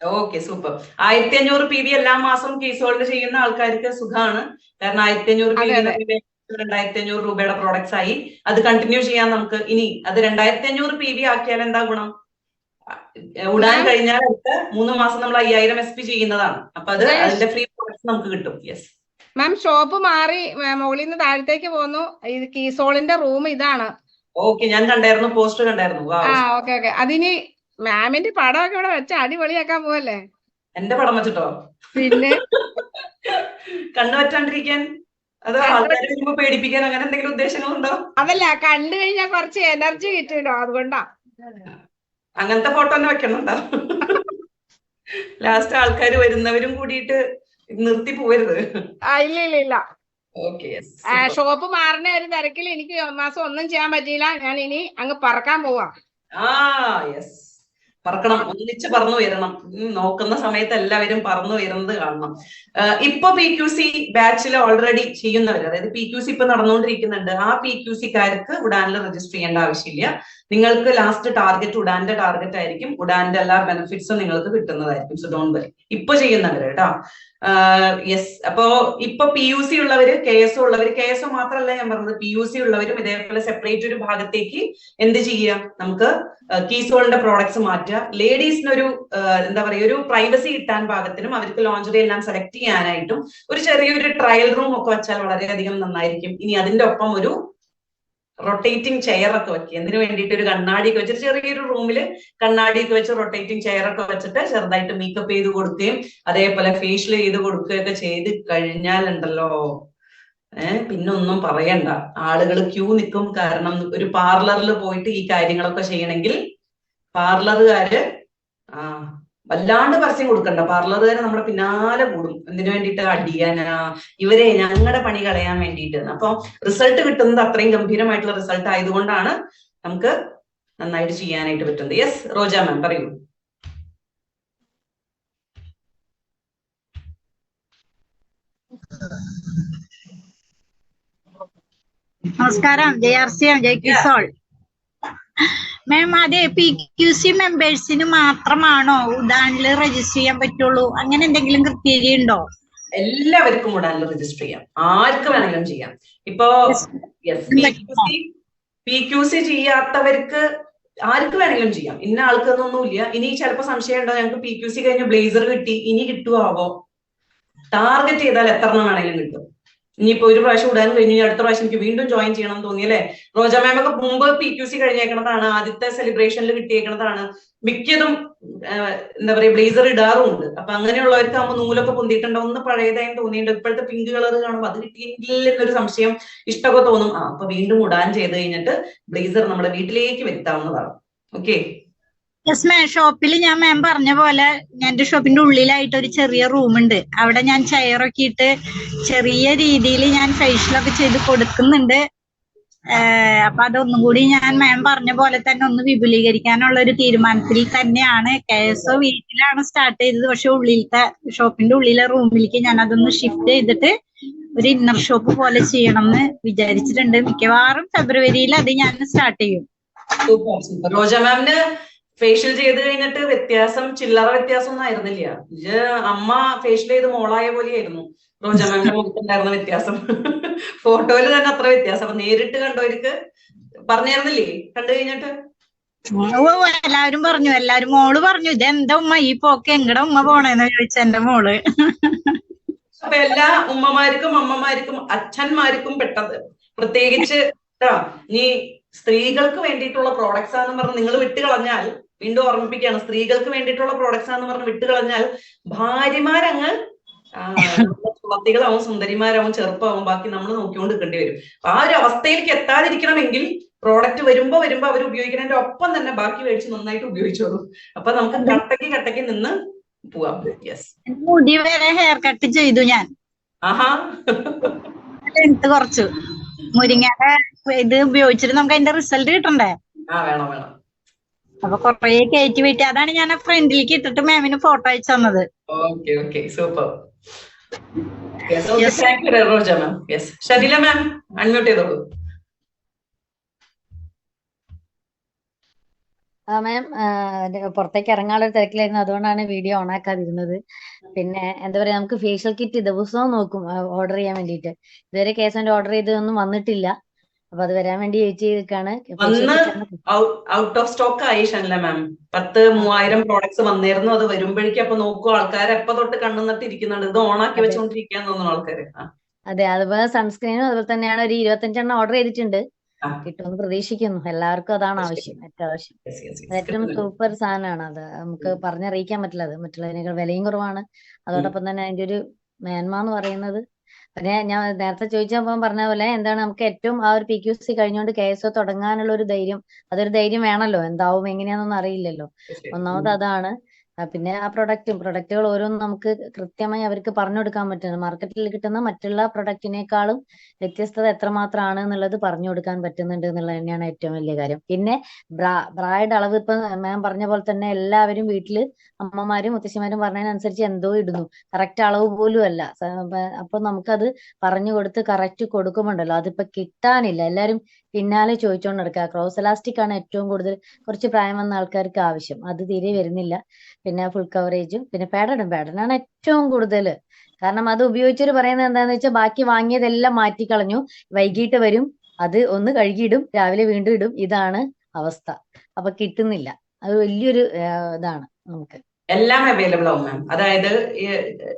Okay, super. 1500 PV എല്ലാ മാസവും കേസ് ഹോൾഡ് ചെയ്യുന്ന ആൾക്കാർക്ക് സുഖമാണ്. കാരണം 1500 PV 2500 രൂപയുടെ പ്രോഡക്ട്സ് ആയി. അത് കണ്ടിന്യൂ ചെയ്യാൻ നമുക്ക്. ഇനി അത് 2500 PV ആക്കിയാൽ എന്താ ഗുണം? ഉടാൻ കഴിഞ്ഞാൽ അടുത്ത 3 മാസം നമ്മൾ 5000 SP ചെയ്യുന്നതാണ്. അപ്പൊ അത് അതിന്റെ ഫ്രീ പ്രോഡക്ട്സ് നമുക്ക് കിട്ടും. യെസ് മാം, ഷോപ്പ് മാറി മുകളിൽ നിന്ന് താഴത്തേക്ക് പോന്നു. ഇത് കീസോളിന്റെ റൂം ഇതാണ്. ഓക്കെ, ഞാൻ കണ്ടായിരുന്നു, പോസ്റ്റർ കണ്ടായിരുന്നു. ഓക്കെ. അതിന് മാമിന്റെ പടമൊക്കെ ഇവിടെ വെച്ച് അടിപൊളിയാക്കാൻ പോവല്ലേ? എന്റെ പടം വെച്ചിട്ടോ? പിന്നെ കണ്ണു പറ്റാണ്ടിരിക്കാൻ, അത് ആൾക്കാരെ വരുമ്പോ പേടിപ്പിക്കാൻ, അങ്ങനെ എന്തെങ്കിലും ഉദ്ദേശങ്ങളുണ്ടോ? അതല്ല, കണ്ടു കഴിഞ്ഞാൽ കുറച്ച് എനർജി കിട്ടുമല്ലോ, അതുകൊണ്ടാ. അങ്ങനത്തെ ഫോട്ടോ തന്നെ വെക്കണുണ്ടോ? ലാസ്റ്റ് ആൾക്കാർ വരുന്നവരും കൂടിയിട്ട് നിർത്തി പോവരുത്. ഇല്ല. ഓക്കെ, ഷോപ്പ് മാറുന്ന ഒരു തിരക്കിൽ എനിക്ക് മാസം ഒന്നും ചെയ്യാൻ പറ്റിയില്ല. ഞാൻ ഇനി അങ്ങ് പറക്കാൻ പോവാ. യെസ്, പറക്കണം, ഒന്നിച്ച് പറന്നു വരണം. നോക്കുന്ന സമയത്ത് എല്ലാവരും പറന്നു വരുന്നത് കാണണം. ഇപ്പൊ PQC ബാച്ചിൽ ഓൾറെഡി ചെയ്യുന്നവർ, അതായത് PQC ഇപ്പൊ നടന്നുകൊണ്ടിരിക്കുന്നുണ്ട്. ആ PQC-കാർക്ക് ഉഡാനിൽ രജിസ്റ്റർ ചെയ്യേണ്ട ആവശ്യമില്ല. നിങ്ങൾക്ക് ലാസ്റ്റ് ടാർഗറ്റ് ഉഡാന്റെ ടാർഗറ്റ് ആയിരിക്കും. ഉഡാന്റെ എല്ലാ ബെനിഫിറ്റ്സും നിങ്ങൾക്ക് കിട്ടുന്നതായിരിക്കും. So don't worry. ഇപ്പൊ ചെയ്യുന്നവര് കേട്ടോ. യെസ്, അപ്പോ ഇപ്പൊ PUC ഉള്ളവര്, KSO ഉള്ളവര്, KSO മാത്രമല്ല ഞാൻ പറഞ്ഞത്, PUC ഉള്ളവരും ഇതേപോലെ സെപ്പറേറ്റ് ഒരു ഭാഗത്തേക്ക് എന്ത് ചെയ്യാം, നമുക്ക് കീസോളിന്റെ പ്രോഡക്ട്സ് മാറ്റുക. ലേഡീസിനൊരു എന്താ പറയുക, ഒരു പ്രൈവസി കിട്ടാൻ പാകത്തിനും അവർക്ക് ലോഞ്ചറി എല്ലാം സെലക്ട് ചെയ്യാനായിട്ടും ഒരു ചെറിയൊരു ട്രയൽ റൂം ഒക്കെ വെച്ചാൽ വളരെയധികം നന്നായിരിക്കും. ഇനി അതിന്റെ ഒപ്പം ഒരു റൊട്ടേറ്റിംഗ് ചെയർ ഒക്കെ വെക്കുക. എന്തിനു വേണ്ടിയിട്ട്? ഒരു കണ്ണാടിയൊക്കെ വെച്ചിട്ട് ചെറിയൊരു റൂമില് കണ്ണാടിയൊക്കെ വെച്ച് റൊട്ടേറ്റിംഗ് ചെയർ ഒക്കെ വെച്ചിട്ട് ചെറുതായിട്ട് മേക്കപ്പ് ചെയ്ത് കൊടുക്കുകയും അതേപോലെ ഫേഷ്യൽ ചെയ്ത് കൊടുക്കുകയൊക്കെ ചെയ്ത് കഴിഞ്ഞാലുണ്ടല്ലോ, പിന്നെ ഒന്നും പറയണ്ട. ആളുകൾ ക്യൂ നിൽക്കും. കാരണം ഒരു പാർലറിൽ പോയിട്ട് ഈ കാര്യങ്ങളൊക്കെ ചെയ്യണമെങ്കിൽ പാർലറുകാര് വല്ലാണ്ട് പരസ്യം കൊടുക്കണ്ട. പാർലറുകാര് നമ്മുടെ പിന്നാലെ കൂടും. എന്തിനു വേണ്ടിയിട്ട്? അടിയാനാ, ഇവരെ ഞങ്ങളുടെ പണി കളയാൻ വേണ്ടിയിട്ട്. അപ്പൊ റിസൾട്ട് കിട്ടുന്നത് അത്രയും ഗംഭീരമായിട്ടുള്ള റിസൾട്ട് ആയതുകൊണ്ടാണ് നമുക്ക് നന്നായിട്ട് ചെയ്യാനായിട്ട് പറ്റുന്നത്. യെസ്, റോജ മാം പറയൂ. നമസ്കാരം. JRC ജയ്കിസോൾ മാം. അതെ, PQC മെമ്പേഴ്സിന് മാത്രമാണോ ഉഡാനിൽ രജിസ്റ്റർ ചെയ്യാൻ പറ്റുള്ളൂ? അങ്ങനെ എന്തെങ്കിലും ക്രിറ്റീരിയ ഉണ്ടോ? എല്ലാവർക്കും ഉഡാനിൽ രജിസ്റ്റർ ചെയ്യാം, ആർക്ക് വേണമെങ്കിലും ചെയ്യാം. ഇപ്പോ PQC ചെയ്യാത്തവർക്ക് ആർക്ക് വേണമെങ്കിലും ചെയ്യാം. ഇന്ന ആൾക്കൊന്നൊന്നുമില്ല. ഇനി ചിലപ്പോ സംശയം ഉണ്ടോ, ഞങ്ങൾക്ക് PQC കഴിഞ്ഞ് ബ്ലേസർ കിട്ടി, ഇനി കിട്ടുവോ? ടാർഗറ്റ് ചെയ്താൽ എത്ര എണ്ണം വേണമെങ്കിലും കിട്ടും. ഇനിയിപ്പോ ഒരു പ്രാവശ്യം ഉടാൻ കഴിഞ്ഞ് അടുത്ത പ്രാവശ്യം എനിക്ക് വീണ്ടും ജോയിൻ ചെയ്യണം എന്ന് തോന്നിയല്ലേ? റോജ മാമൊക്കെ മുമ്പ് PQC കഴിഞ്ഞേക്കണതാണ്, ആദ്യത്തെ സെലിബ്രേഷനിൽ കിട്ടിയേക്കണതാണ്. മിക്കതും എന്താ പറയാ, ബ്ലേസർ ഇടാറുമുണ്ട്. അപ്പൊ അങ്ങനെയുള്ളവർക്ക് ആകുമ്പോൾ നൂലൊക്കെ പൊന്തിയിട്ടുണ്ടോ, ഒന്ന് പഴയതായും തോന്നിയിട്ടുണ്ട്. ഇപ്പോഴത്തെ പിങ്ക് കളർ കാണുമ്പോൾ അത് കിട്ടിയെങ്കിൽ എന്നൊരു സംശയം, ഇഷ്ടമൊക്കെ തോന്നും. അപ്പൊ വീണ്ടും ഉടാൻ ചെയ്ത് കഴിഞ്ഞിട്ട് ബ്ലേസർ നമ്മുടെ വീട്ടിലേക്ക് വരുത്താവുന്നതാണ്. ഓക്കെ. Yes ma'am. ഷോപ്പിൽ ഞാൻ മാം പറഞ്ഞ പോലെ എന്റെ ഷോപ്പിന്റെ ഉള്ളിലായിട്ട് ഒരു ചെറിയ റൂം ഉണ്ട്. അവിടെ ഞാൻ ചെയറൊക്കെ ഇട്ട് ചെറിയ രീതിയിൽ ഞാൻ ഫേഷ്യലൊക്കെ ചെയ്ത് കൊടുക്കുന്നുണ്ട്. അപ്പൊ അതൊന്നും കൂടി ഞാൻ മാം പറഞ്ഞ പോലെ തന്നെ ഒന്ന് വിപുലീകരിക്കാനുള്ള ഒരു തീരുമാനത്തിൽ തന്നെയാണ്. KSO വീട്ടിലാണ് സ്റ്റാർട്ട് ചെയ്തത്. പക്ഷെ ഉള്ളിലത്തെ ഷോപ്പിന്റെ ഉള്ളിലെ റൂമിലേക്ക് ഞാൻ അതൊന്ന് ഷിഫ്റ്റ് ചെയ്തിട്ട് ഒരു ഇന്നർ ഷോപ്പ് പോലെ ചെയ്യണം എന്ന് വിചാരിച്ചിട്ടുണ്ട്. മിക്കവാറും ഫെബ്രുവരിയിൽ അത് ഞാൻ സ്റ്റാർട്ട് ചെയ്യും. റോജ മാമിന് ഫേഷ്യൽ ചെയ്ത് കഴിഞ്ഞിട്ട് വ്യത്യാസം, ചില്ലറ വ്യത്യാസം ഒന്നും ആയിരുന്നില്ല. അമ്മ ഫേഷ്യൽ ചെയ്ത് മോളായ പോലെയായിരുന്നു റോജ മാമിന്റെ മുഖത്തുണ്ടായിരുന്ന വ്യത്യാസം. ഫോട്ടോയിൽ തന്നെ അത്ര വ്യത്യാസം. അപ്പൊ നേരിട്ട് കണ്ടവർക്ക് പറഞ്ഞായിരുന്നില്ലേ കണ്ടു കഴിഞ്ഞിട്ട്? എല്ലാവരും പറഞ്ഞു, മോള് പറഞ്ഞു, ഇതെന്താ ഉമ്മ ഈ പോക്ക്, എങ്ങടെ ഉമ്മ പോണേന്ന് ചോദിച്ച എന്റെ മോള്. അപ്പൊ എല്ലാ ഉമ്മമാർക്കും അമ്മമാർക്കും അച്ഛന്മാർക്കും പെട്ടത്, പ്രത്യേകിച്ച് കേട്ടോ. ഇനി സ്ത്രീകൾക്ക് വേണ്ടിയിട്ടുള്ള പ്രോഡക്ട്സ് ആണെന്ന് പറഞ്ഞ് നിങ്ങൾ വിട്ടുകളഞ്ഞാൽ, വീണ്ടും ഓർമ്മിപ്പിക്കുകയാണ്, സ്ത്രീകൾക്ക് വേണ്ടിയിട്ടുള്ള പ്രോഡക്ട്സ് ആണെന്ന് പറഞ്ഞ് വിട്ടുകളഞ്ഞാൽ ഭാര്യമാരങ്ങ് സുമതികളാവും, സുന്ദരിമാരാവും, ചെറുപ്പമാവും, ബാക്കി നമ്മൾ നോക്കിക്കൊണ്ട് നിൽക്കേണ്ടി വരും. ആ ഒരു അവസ്ഥയിലേക്ക് എത്താതിരിക്കണമെങ്കിൽ പ്രോഡക്റ്റ് വരുമ്പോ അവർ ഉപയോഗിക്കുന്നതിന്റെ ഒപ്പം തന്നെ ബാക്കി മേടിച്ച് നന്നായിട്ട് ഉപയോഗിച്ചോളൂ. അപ്പൊ നമുക്ക് കട്ടയ്ക്ക് നിന്ന് പോവാം. യെസ്, മുടി വരെ ഹെയർ കട്ട് ചെയ്തു ഞാൻ. ആഹാ, ലെങ്ത് കുറച്ചു. മുരിങ്ങയുടെ ഇത് ഉപയോഗിച്ചിട്ട് നമുക്ക് അതിന്റെ റിസൾട്ട് കിട്ടണ്ടേ? വേണം. അപ്പൊ കൊറേ കയറ്റി വീട്ടി, അതാണ് ഞാൻ ഫ്രണ്ടിലേക്ക് ഇട്ടിട്ട് മാമിന് ഫോട്ടോ അയച്ചു തന്നത്. Okay, super. Thank you Roja ma'am. Yes, Sharila ma'am unmute ചെയ്തോളൂ. മാം പുറത്തേക്ക് ഇറങ്ങാനുള്ള തിരക്കിലായിരുന്നു, അതുകൊണ്ടാണ് വീഡിയോ ഓൺ ആക്കാതിരുന്നത്. പിന്നെ എന്താ പറയാ, നമുക്ക് ഫേഷ്യൽ കിറ്റ് ദിവസവും നോക്കും ഓർഡർ ചെയ്യാൻ വേണ്ടിട്ട്. ഇതുവരെ കേസിന്റെ ഓർഡർ ചെയ്തതൊന്നും വന്നിട്ടില്ല. അപ്പൊ അത് വരാൻ വേണ്ടി വെയിറ്റ് ചെയ്തിരിക്കാണ്. ഔട്ട് ഓഫ് സ്റ്റോക്ക് ആയി ഷൻല മാം. 10,000-3000 പ്രോഡക്ട്സ് വന്നിരുന്നു. അത് വരുമ്പോഴേക്കും അപ്പൊ നോക്കൂ, ആൾക്കാർ എപ്പോ തൊട്ട് കണ്ണുനട്ട് ഇരിക്കുന്നുണ്ട്. ഇത് ഓണാക്കി വെച്ചോണ്ടിരിക്കാൻ തോന്നുന്നു ആൾക്കാര്. അതെ, അതുപോലെ സൺസ്ക്രീനും അതുപോലെ തന്നെയാണ്. ഒരു 25 ഓർഡർ ചെയ്തിട്ടുണ്ട്. കിട്ടുമെന്ന് പ്രതീക്ഷിക്കുന്നു. എല്ലാവർക്കും അതാണ് ആവശ്യം, ഏറ്റവും ആവശ്യം. അത് ഏറ്റവും സൂപ്പർ സാധനമാണ്. അത് നമുക്ക് പറഞ്ഞറിയിക്കാൻ പറ്റില്ല. അത് മറ്റുള്ളതിനേക്കാൾ വിലയും കുറവാണ്. അതോടൊപ്പം തന്നെ അതിന്റെ ഒരു മേന്മ എന്ന് പറയുന്നത്, പിന്നെ ഞാൻ നേരത്തെ ചോദിച്ചപ്പോൾ പറഞ്ഞ പോലെ എന്താണ്, നമുക്ക് ഏറ്റവും ആ ഒരു PQC കഴിഞ്ഞുകൊണ്ട് KSO തുടങ്ങാനുള്ള ഒരു ധൈര്യം, അതൊരു ധൈര്യം വേണമല്ലോ. എന്താവും എങ്ങനെയാണെന്നൊന്നും അറിയില്ലല്ലോ. ഒന്നാമത് അതാണ്. പിന്നെ ആ പ്രൊഡക്റ്റുകൾ ഓരോന്നും നമുക്ക് കൃത്യമായി അവർക്ക് പറഞ്ഞു കൊടുക്കാൻ പറ്റുന്നത്, മാർക്കറ്റിൽ കിട്ടുന്ന മറ്റുള്ള പ്രൊഡക്റ്റിനേക്കാളും വ്യത്യസ്തത എത്രമാത്രമാണ് എന്നുള്ളത് പറഞ്ഞു കൊടുക്കാൻ പറ്റുന്നുണ്ട് എന്നുള്ളത് തന്നെയാണ് ഏറ്റവും വലിയ കാര്യം. പിന്നെ ബ്രായുടെ അളവ് ഇപ്പൊ മാം പറഞ്ഞ പോലെ തന്നെ എല്ലാവരും വീട്ടില് അമ്മമാരും മുത്തശ്ശിമാരും പറഞ്ഞതിനനുസരിച്ച് എന്തോ ഇടുന്നു, കറക്റ്റ് അളവ് പോലും അല്ല. അപ്പൊ നമുക്കത് പറഞ്ഞു കൊടുത്ത് കറക്റ്റ് കൊടുക്കുമ്പോണ്ടല്ലോ, അതിപ്പോ കിട്ടാനില്ല. എല്ലാരും പിന്നാലെ ചോദിച്ചോണ്ട് നടക്കുക. ക്രോസ് എലാസ്റ്റിക് ആണ് ഏറ്റവും കൂടുതൽ കുറച്ച് പ്രായം വന്ന ആൾക്കാർക്ക് ആവശ്യം. അത് തീരെ വരുന്നില്ല. പിന്നെ ഫുൾ കവറേജും പിന്നെ പാഡനാണ് ഏറ്റവും കൂടുതൽ. കാരണം അത് ഉപയോഗിച്ചവര് പറയുന്നത് എന്താന്ന് വെച്ചാൽ, ബാക്കി വാങ്ങിയതെല്ലാം മാറ്റിക്കളഞ്ഞു, വൈകിട്ട് വരും, അത് ഒന്ന് കഴുകിയിടും, രാവിലെ വീണ്ടും ഇടും. ഇതാണ് അവസ്ഥ. അപ്പൊ കിട്ടുന്നില്ല. അത് വലിയൊരു ഇതാണ് നമുക്ക്. എല്ലാം അവൈലബിൾ ആവും മാം. അതായത്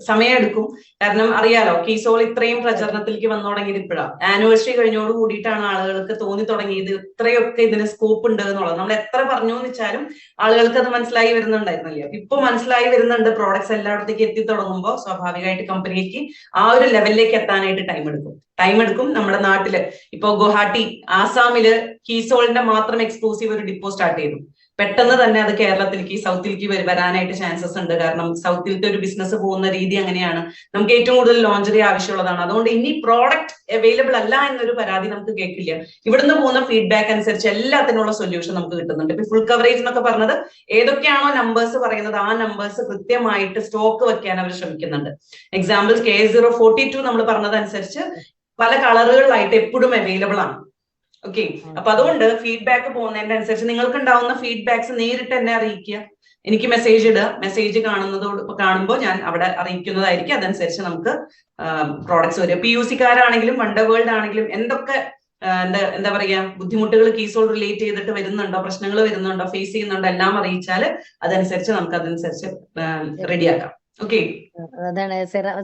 സമയം എടുക്കും. കാരണം അറിയാലോ, കീസോൾ ഇത്രയും പ്രചരണത്തിലേക്ക് വന്നു തുടങ്ങിയത് ഇപ്പോഴാണ്. ആനിവേഴ്സറി കഴിഞ്ഞോട് കൂടിയിട്ടാണ് ആളുകൾക്ക് തോന്നി തുടങ്ങിയത് ഇത്രയൊക്കെ ഇതിന് സ്കോപ്പ് ഉണ്ട് എന്നുള്ളത്. നമ്മൾ എത്ര പറഞ്ഞു എന്ന് വെച്ചാലും ആളുകൾക്ക് അത് മനസ്സിലായി വരുന്നുണ്ടായിരുന്നില്ല. ഇപ്പൊ മനസ്സിലായി വരുന്നുണ്ട്. പ്രോഡക്ട്സ് എല്ലായിടത്തേക്ക് എത്തി തുടങ്ങുമ്പോൾ സ്വാഭാവികമായിട്ട് കമ്പനിക്ക് ആ ഒരു ലെവലിലേക്ക് എത്താനായിട്ട് ടൈം എടുക്കും. നമ്മുടെ നാട്ടില് ഇപ്പൊ ഗുവാഹട്ടി, ആസാമില് കീസോളിന്റെ മാത്രം എക്സ്ക്ലൂസീവ് ഒരു ഡിപ്പോ സ്റ്റാർട്ട് ചെയ്തു. പെട്ടെന്ന് തന്നെ അത് കേരളത്തിലേക്ക്, സൗത്തിലേക്ക് വരാനായിട്ട് ചാൻസസ് ഉണ്ട്. കാരണം സൗത്തിലത്തെ ഒരു ബിസിനസ് പോകുന്ന രീതി അങ്ങനെയാണ്. നമുക്ക് ഏറ്റവും കൂടുതൽ ലോഞ്ചറി ആവശ്യമുള്ളതാണ്. അതുകൊണ്ട് ഇനി പ്രോഡക്റ്റ് അവൈലബിൾ അല്ല എന്നൊരു പരാതി നമുക്ക് കേൾക്കില്ല. ഇവിടുന്ന് പോകുന്ന ഫീഡ്ബാക്ക് അനുസരിച്ച് എല്ലാത്തിനുള്ള സൊല്യൂഷൻ നമുക്ക് കിട്ടുന്നുണ്ട്. ഇപ്പൊ ഫുൾ കവറേജ് എന്നൊക്കെ പറഞ്ഞത് ഏതൊക്കെയാണോ നമ്പേഴ്സ് പറയുന്നത്, ആ നമ്പേഴ്സ് കൃത്യമായിട്ട് സ്റ്റോക്ക് വെക്കാൻ അവർ ശ്രമിക്കുന്നുണ്ട്. എക്സാമ്പിൾ K042 നമ്മൾ പറഞ്ഞതനുസരിച്ച് പല കളറുകളിലായിട്ട് എപ്പോഴും അവൈലബിൾ ആണ്. ഓക്കെ, അപ്പൊ അതുകൊണ്ട് ഫീഡ്ബാക്ക് പോകുന്നതിന്റെ അനുസരിച്ച് നിങ്ങൾക്ക് ഉണ്ടാവുന്ന ഫീഡ്ബാക്സ് നേരിട്ട് എന്നെ അറിയിക്കുക. എനിക്ക് മെസ്സേജ് ഇടുക. മെസ്സേജ് കാണുമ്പോൾ ഞാൻ അവിടെ അറിയിക്കുന്നതായിരിക്കും. അതനുസരിച്ച് നമുക്ക് പ്രോഡക്ട്സ് വരിക. PUC-കാരാണെങ്കിലും വണ്ടർവേൾഡ് ആണെങ്കിലും എന്തൊക്കെ എന്താ പറയാ ബുദ്ധിമുട്ടുകൾ കീസോൾ റിലേറ്റ് ചെയ്തിട്ട് വരുന്നുണ്ടോ, പ്രശ്നങ്ങൾ വരുന്നുണ്ടോ, ഫേസ് ചെയ്യുന്നുണ്ടോ, എല്ലാം അറിയിച്ചാൽ അതനുസരിച്ച് നമുക്ക് അതനുസരിച്ച് റെഡിയാക്കാം. ഓക്കെ, അതാണ്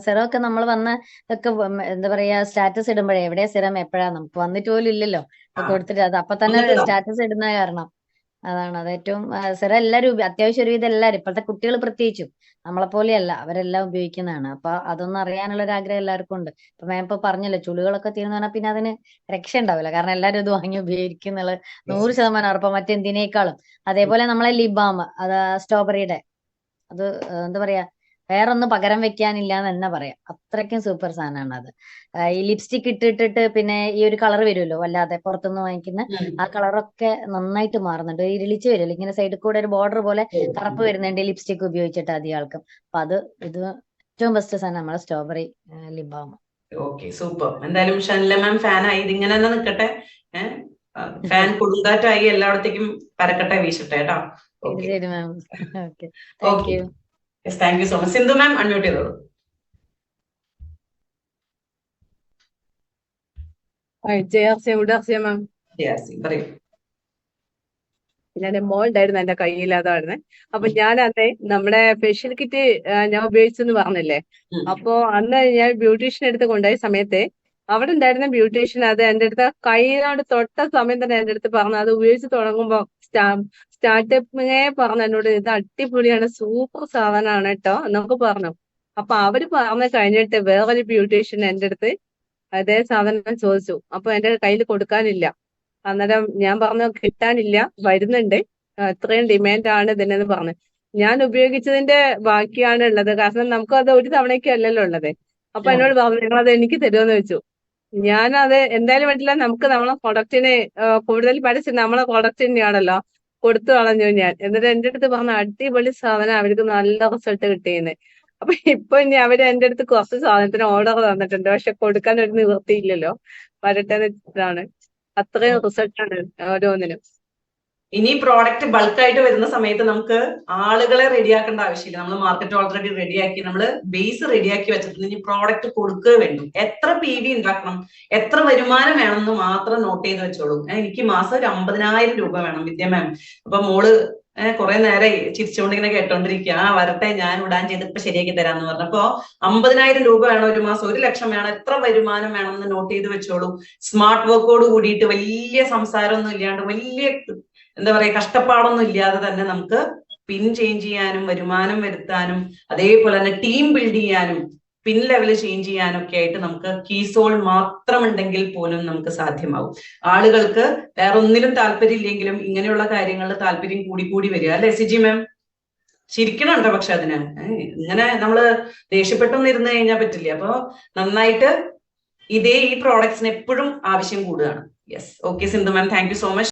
സിറം ഒക്കെ നമ്മൾ വന്ന ഒക്കെ എന്താ പറയാ സ്റ്റാറ്റസ് ഇടുമ്പോഴേ എവിടെയാ സിറം എപ്പോഴാ നമുക്ക് വന്നിട്ട് പോലും ഇല്ലല്ലോ. കൊടുത്തിട്ട് അത് അപ്പൊ തന്നെ സ്റ്റാറ്റസ് ഇടുന്ന കാരണം അതാണ്. അത് ഏറ്റവും സിറം എല്ലാവരും അത്യാവശ്യം ഒരുവിധം എല്ലാവരും, ഇപ്പോഴത്തെ കുട്ടികൾ പ്രത്യേകിച്ചും നമ്മളെ പോലെയല്ല, അവരെല്ലാം ഉപയോഗിക്കുന്നതാണ്. അപ്പൊ അതൊന്നും അറിയാനുള്ള ഒരു ആഗ്രഹം എല്ലാവർക്കും ഉണ്ട്. ഇപ്പൊ മാം ഇപ്പൊ പറഞ്ഞല്ലോ, ചുളികളൊക്കെ തീർന്നു പറഞ്ഞാൽ പിന്നെ അതിന് രക്ഷ ഉണ്ടാവില്ല. കാരണം എല്ലാവരും ഇത് വാങ്ങി ഉപയോഗിക്കുന്നുള്ള 100% ഉറപ്പം, മറ്റെന്തിനേക്കാളും. അതേപോലെ നമ്മളെ ലിബാം, അത് സ്ട്രോബെറിയുടെ, അത് എന്താ പറയാ വേറൊന്നും പകരം വെക്കാനില്ല എന്ന് തന്നെ പറയാം. അത്രയ്ക്കും സൂപ്പർ സാധനമാണ് അത്. ഈ ലിപ്സ്റ്റിക് ഇട്ടിട്ട് പിന്നെ ഈ ഒരു കളർ വരുമല്ലോ, അല്ലാതെ പുറത്തുനിന്ന് വാങ്ങിക്കുന്ന ആ കളറൊക്കെ നന്നായിട്ട് മാറുന്നുണ്ട്. ഇരുളിച്ച് വരുമല്ലോ, ഇങ്ങനെ സൈഡിൽ കൂടെ ഒരു ബോർഡർ പോലെ കറുപ്പ് വരുന്നുണ്ട് ലിപ്സ്റ്റിക് ഉപയോഗിച്ചിട്ട് അധികം ആൾക്കും. അപ്പൊ ഇത് ഏറ്റവും ബെസ്റ്റ് സാധനം നമ്മളെ strawberry lip balm. Okay, super. എന്തായാലും ഷൻല മാം ഫാനായി. ഇതിങ്ങനെ തന്നെ നിൽക്കട്ടെ. ഫാൻ കൊടുങ്കാറ്റായി എല്ലായിടത്തേക്കും പരക്കട്ടെ, വീശട്ടെ കേട്ടോ. ശരി ma'am. Okay, thank you. Thank you so much. Sindhu ma'am unmute ചെയ്തോളൂ. പറയൂ. ഞാൻ മോൾ ഉണ്ടായിരുന്നു എന്റെ കയ്യിൽ, അതായിരുന്നേ. അപ്പൊ ഞാൻ അന്നേ നമ്മുടെ ഫേഷ്യൽ കിറ്റ് ഞാൻ ഉപയോഗിച്ചെന്ന് പറഞ്ഞില്ലേ. അപ്പൊ അന്ന് ഞാൻ ബ്യൂട്ടീഷ്യൻ എടുത്ത് കൊണ്ടുപോയ സമയത്ത് അവിടെ ഉണ്ടായിരുന്ന ബ്യൂട്ടീഷ്യൻ അത് എൻ്റെ അടുത്ത് കൈയോട് തൊട്ട സമയം തന്നെ എൻ്റെ അടുത്ത് പറഞ്ഞു, അത് ഉപയോഗിച്ച് തുടങ്ങുമ്പോൾ സ്റ്റാർട്ടപ്പിങ്ങേ പറഞ്ഞു എന്നോട്, ഇത് അടിപൊളിയാണ്, സൂപ്പർ സാധനമാണ് കേട്ടോ എന്നൊക്കെ പറഞ്ഞു. അപ്പൊ അവര് പറഞ്ഞു കഴിഞ്ഞിട്ട് വേറൊരു ബ്യൂട്ടീഷ്യൻ എൻ്റെ അടുത്ത് അതേ സാധനം ചോദിച്ചു. അപ്പൊ എന്റെ കയ്യിൽ കൊടുക്കാനില്ല. അന്നേരം ഞാൻ പറഞ്ഞു കിട്ടാനില്ല, വരുന്നുണ്ട്, ഇത്രയും ഡിമാൻഡാണ് ഇതിനെന്ന് പറഞ്ഞു. ഞാൻ ഉപയോഗിച്ചതിന്റെ ബാക്കിയാണ് ഉള്ളത്, കാരണം നമുക്ക് അത് ഒരു തവണയ്ക്ക് അല്ലല്ലോ ഉള്ളത്. അപ്പൊ എന്നോട് പറഞ്ഞു നിങ്ങളത് എനിക്ക് തരുമെന്ന് വെച്ചു. ഞാനത് എന്തായാലും പറ്റില്ല, നമുക്ക് നമ്മളെ പ്രൊഡക്റ്റിന് കൂടുതൽ പഠിച്ച് നമ്മളെ പ്രൊഡക്റ്റ് തന്നെയാണല്ലോ, കൊടുത്തു കളഞ്ഞു ഞാൻ. എന്നിട്ട് എന്റെ അടുത്ത് പറഞ്ഞു അടിപൊളി സാധനം, അവർക്ക് നല്ല റിസൾട്ട് കിട്ടിയെന്ന്. അപ്പൊ ഇപ്പൊ ഇനി അവര് എന്റെ അടുത്ത് കുറച്ച് സാധനത്തിന് ഓർഡർ തന്നിട്ടുണ്ട്, പക്ഷെ കൊടുക്കാൻ ഒരു നിവൃത്തിയില്ലല്ലോ, വരട്ടെ എന്ന് വെച്ചിട്ടാണ്. അത്രയും റിസൾട്ടാണ് ഓരോന്നിനും. ഇനി പ്രോഡക്റ്റ് ബൾക്കായിട്ട് വരുന്ന സമയത്ത് നമുക്ക് ആളുകളെ റെഡിയാക്കേണ്ട ആവശ്യമില്ല. നമ്മൾ മാർക്കറ്റ് ഓൾറെഡി റെഡിയാക്കി, നമ്മൾ ബേസ് റെഡിയാക്കി വെച്ചിട്ടുണ്ട്. ഇനി പ്രോഡക്റ്റ് കൊടുക്കുക വേണ്ടു. എത്ര PV ഉണ്ടാക്കണം, എത്ര വരുമാനം വേണമെന്ന് മാത്രം നോട്ട് ചെയ്ത് വെച്ചോളൂ. എനിക്ക് മാസം ഒരു 50,000 രൂപ വേണം വിദ്യ മാം. അപ്പൊ മോള് കുറെ നേരം ചിരിച്ചുകൊണ്ട് ഇങ്ങനെ കേട്ടോണ്ടിരിക്കുക, വരട്ടെ ഞാൻ ഉടാൻ ചെയ്ത് ഇപ്പൊ ശരിയാക്കി തരാന്ന് പറഞ്ഞപ്പോ 50,000 രൂപ വേണം ഒരു മാസം, 1 ലക്ഷം വേണം, എത്ര വരുമാനം വേണം എന്ന് നോട്ട് ചെയ്ത് വെച്ചോളൂ. സ്മാർട്ട് വർക്കോട് കൂടിയിട്ട് വലിയ സംസാരമൊന്നും ഇല്ലാണ്ട്, വലിയ എന്താ പറയാ കഷ്ടപ്പാടൊന്നും ഇല്ലാതെ തന്നെ നമുക്ക് പിൻ ചേഞ്ച് ചെയ്യാനും വരുമാനം വരുത്താനും അതേപോലെ തന്നെ ടീം ബിൽഡ് ചെയ്യാനും പിൻ ലെവൽ ചേഞ്ച് ചെയ്യാനും ഒക്കെ ആയിട്ട് നമുക്ക് കീസോൾ മാത്രം ഉണ്ടെങ്കിൽ പോലും നമുക്ക് സാധ്യമാവും. ആളുകൾക്ക് വേറെ ഒന്നിലും താല്പര്യം ഇല്ലെങ്കിലും ഇങ്ങനെയുള്ള കാര്യങ്ങളിൽ താല്പര്യം കൂടി വരിക അല്ലെ സിജി മാം? ചിരിക്കണുണ്ടോ? പക്ഷെ അതിന് ഇങ്ങനെ നമ്മള് ദേഷ്യപ്പെട്ടൊന്നും ഇരുന്ന് കഴിഞ്ഞാൽ പറ്റില്ല. അപ്പൊ നന്നായിട്ട് ഈ പ്രോഡക്ട്സിന് എപ്പോഴും ആവശ്യം കൂടുകയാണ്. Yes, okay Sindhu ma'am, thank you so much.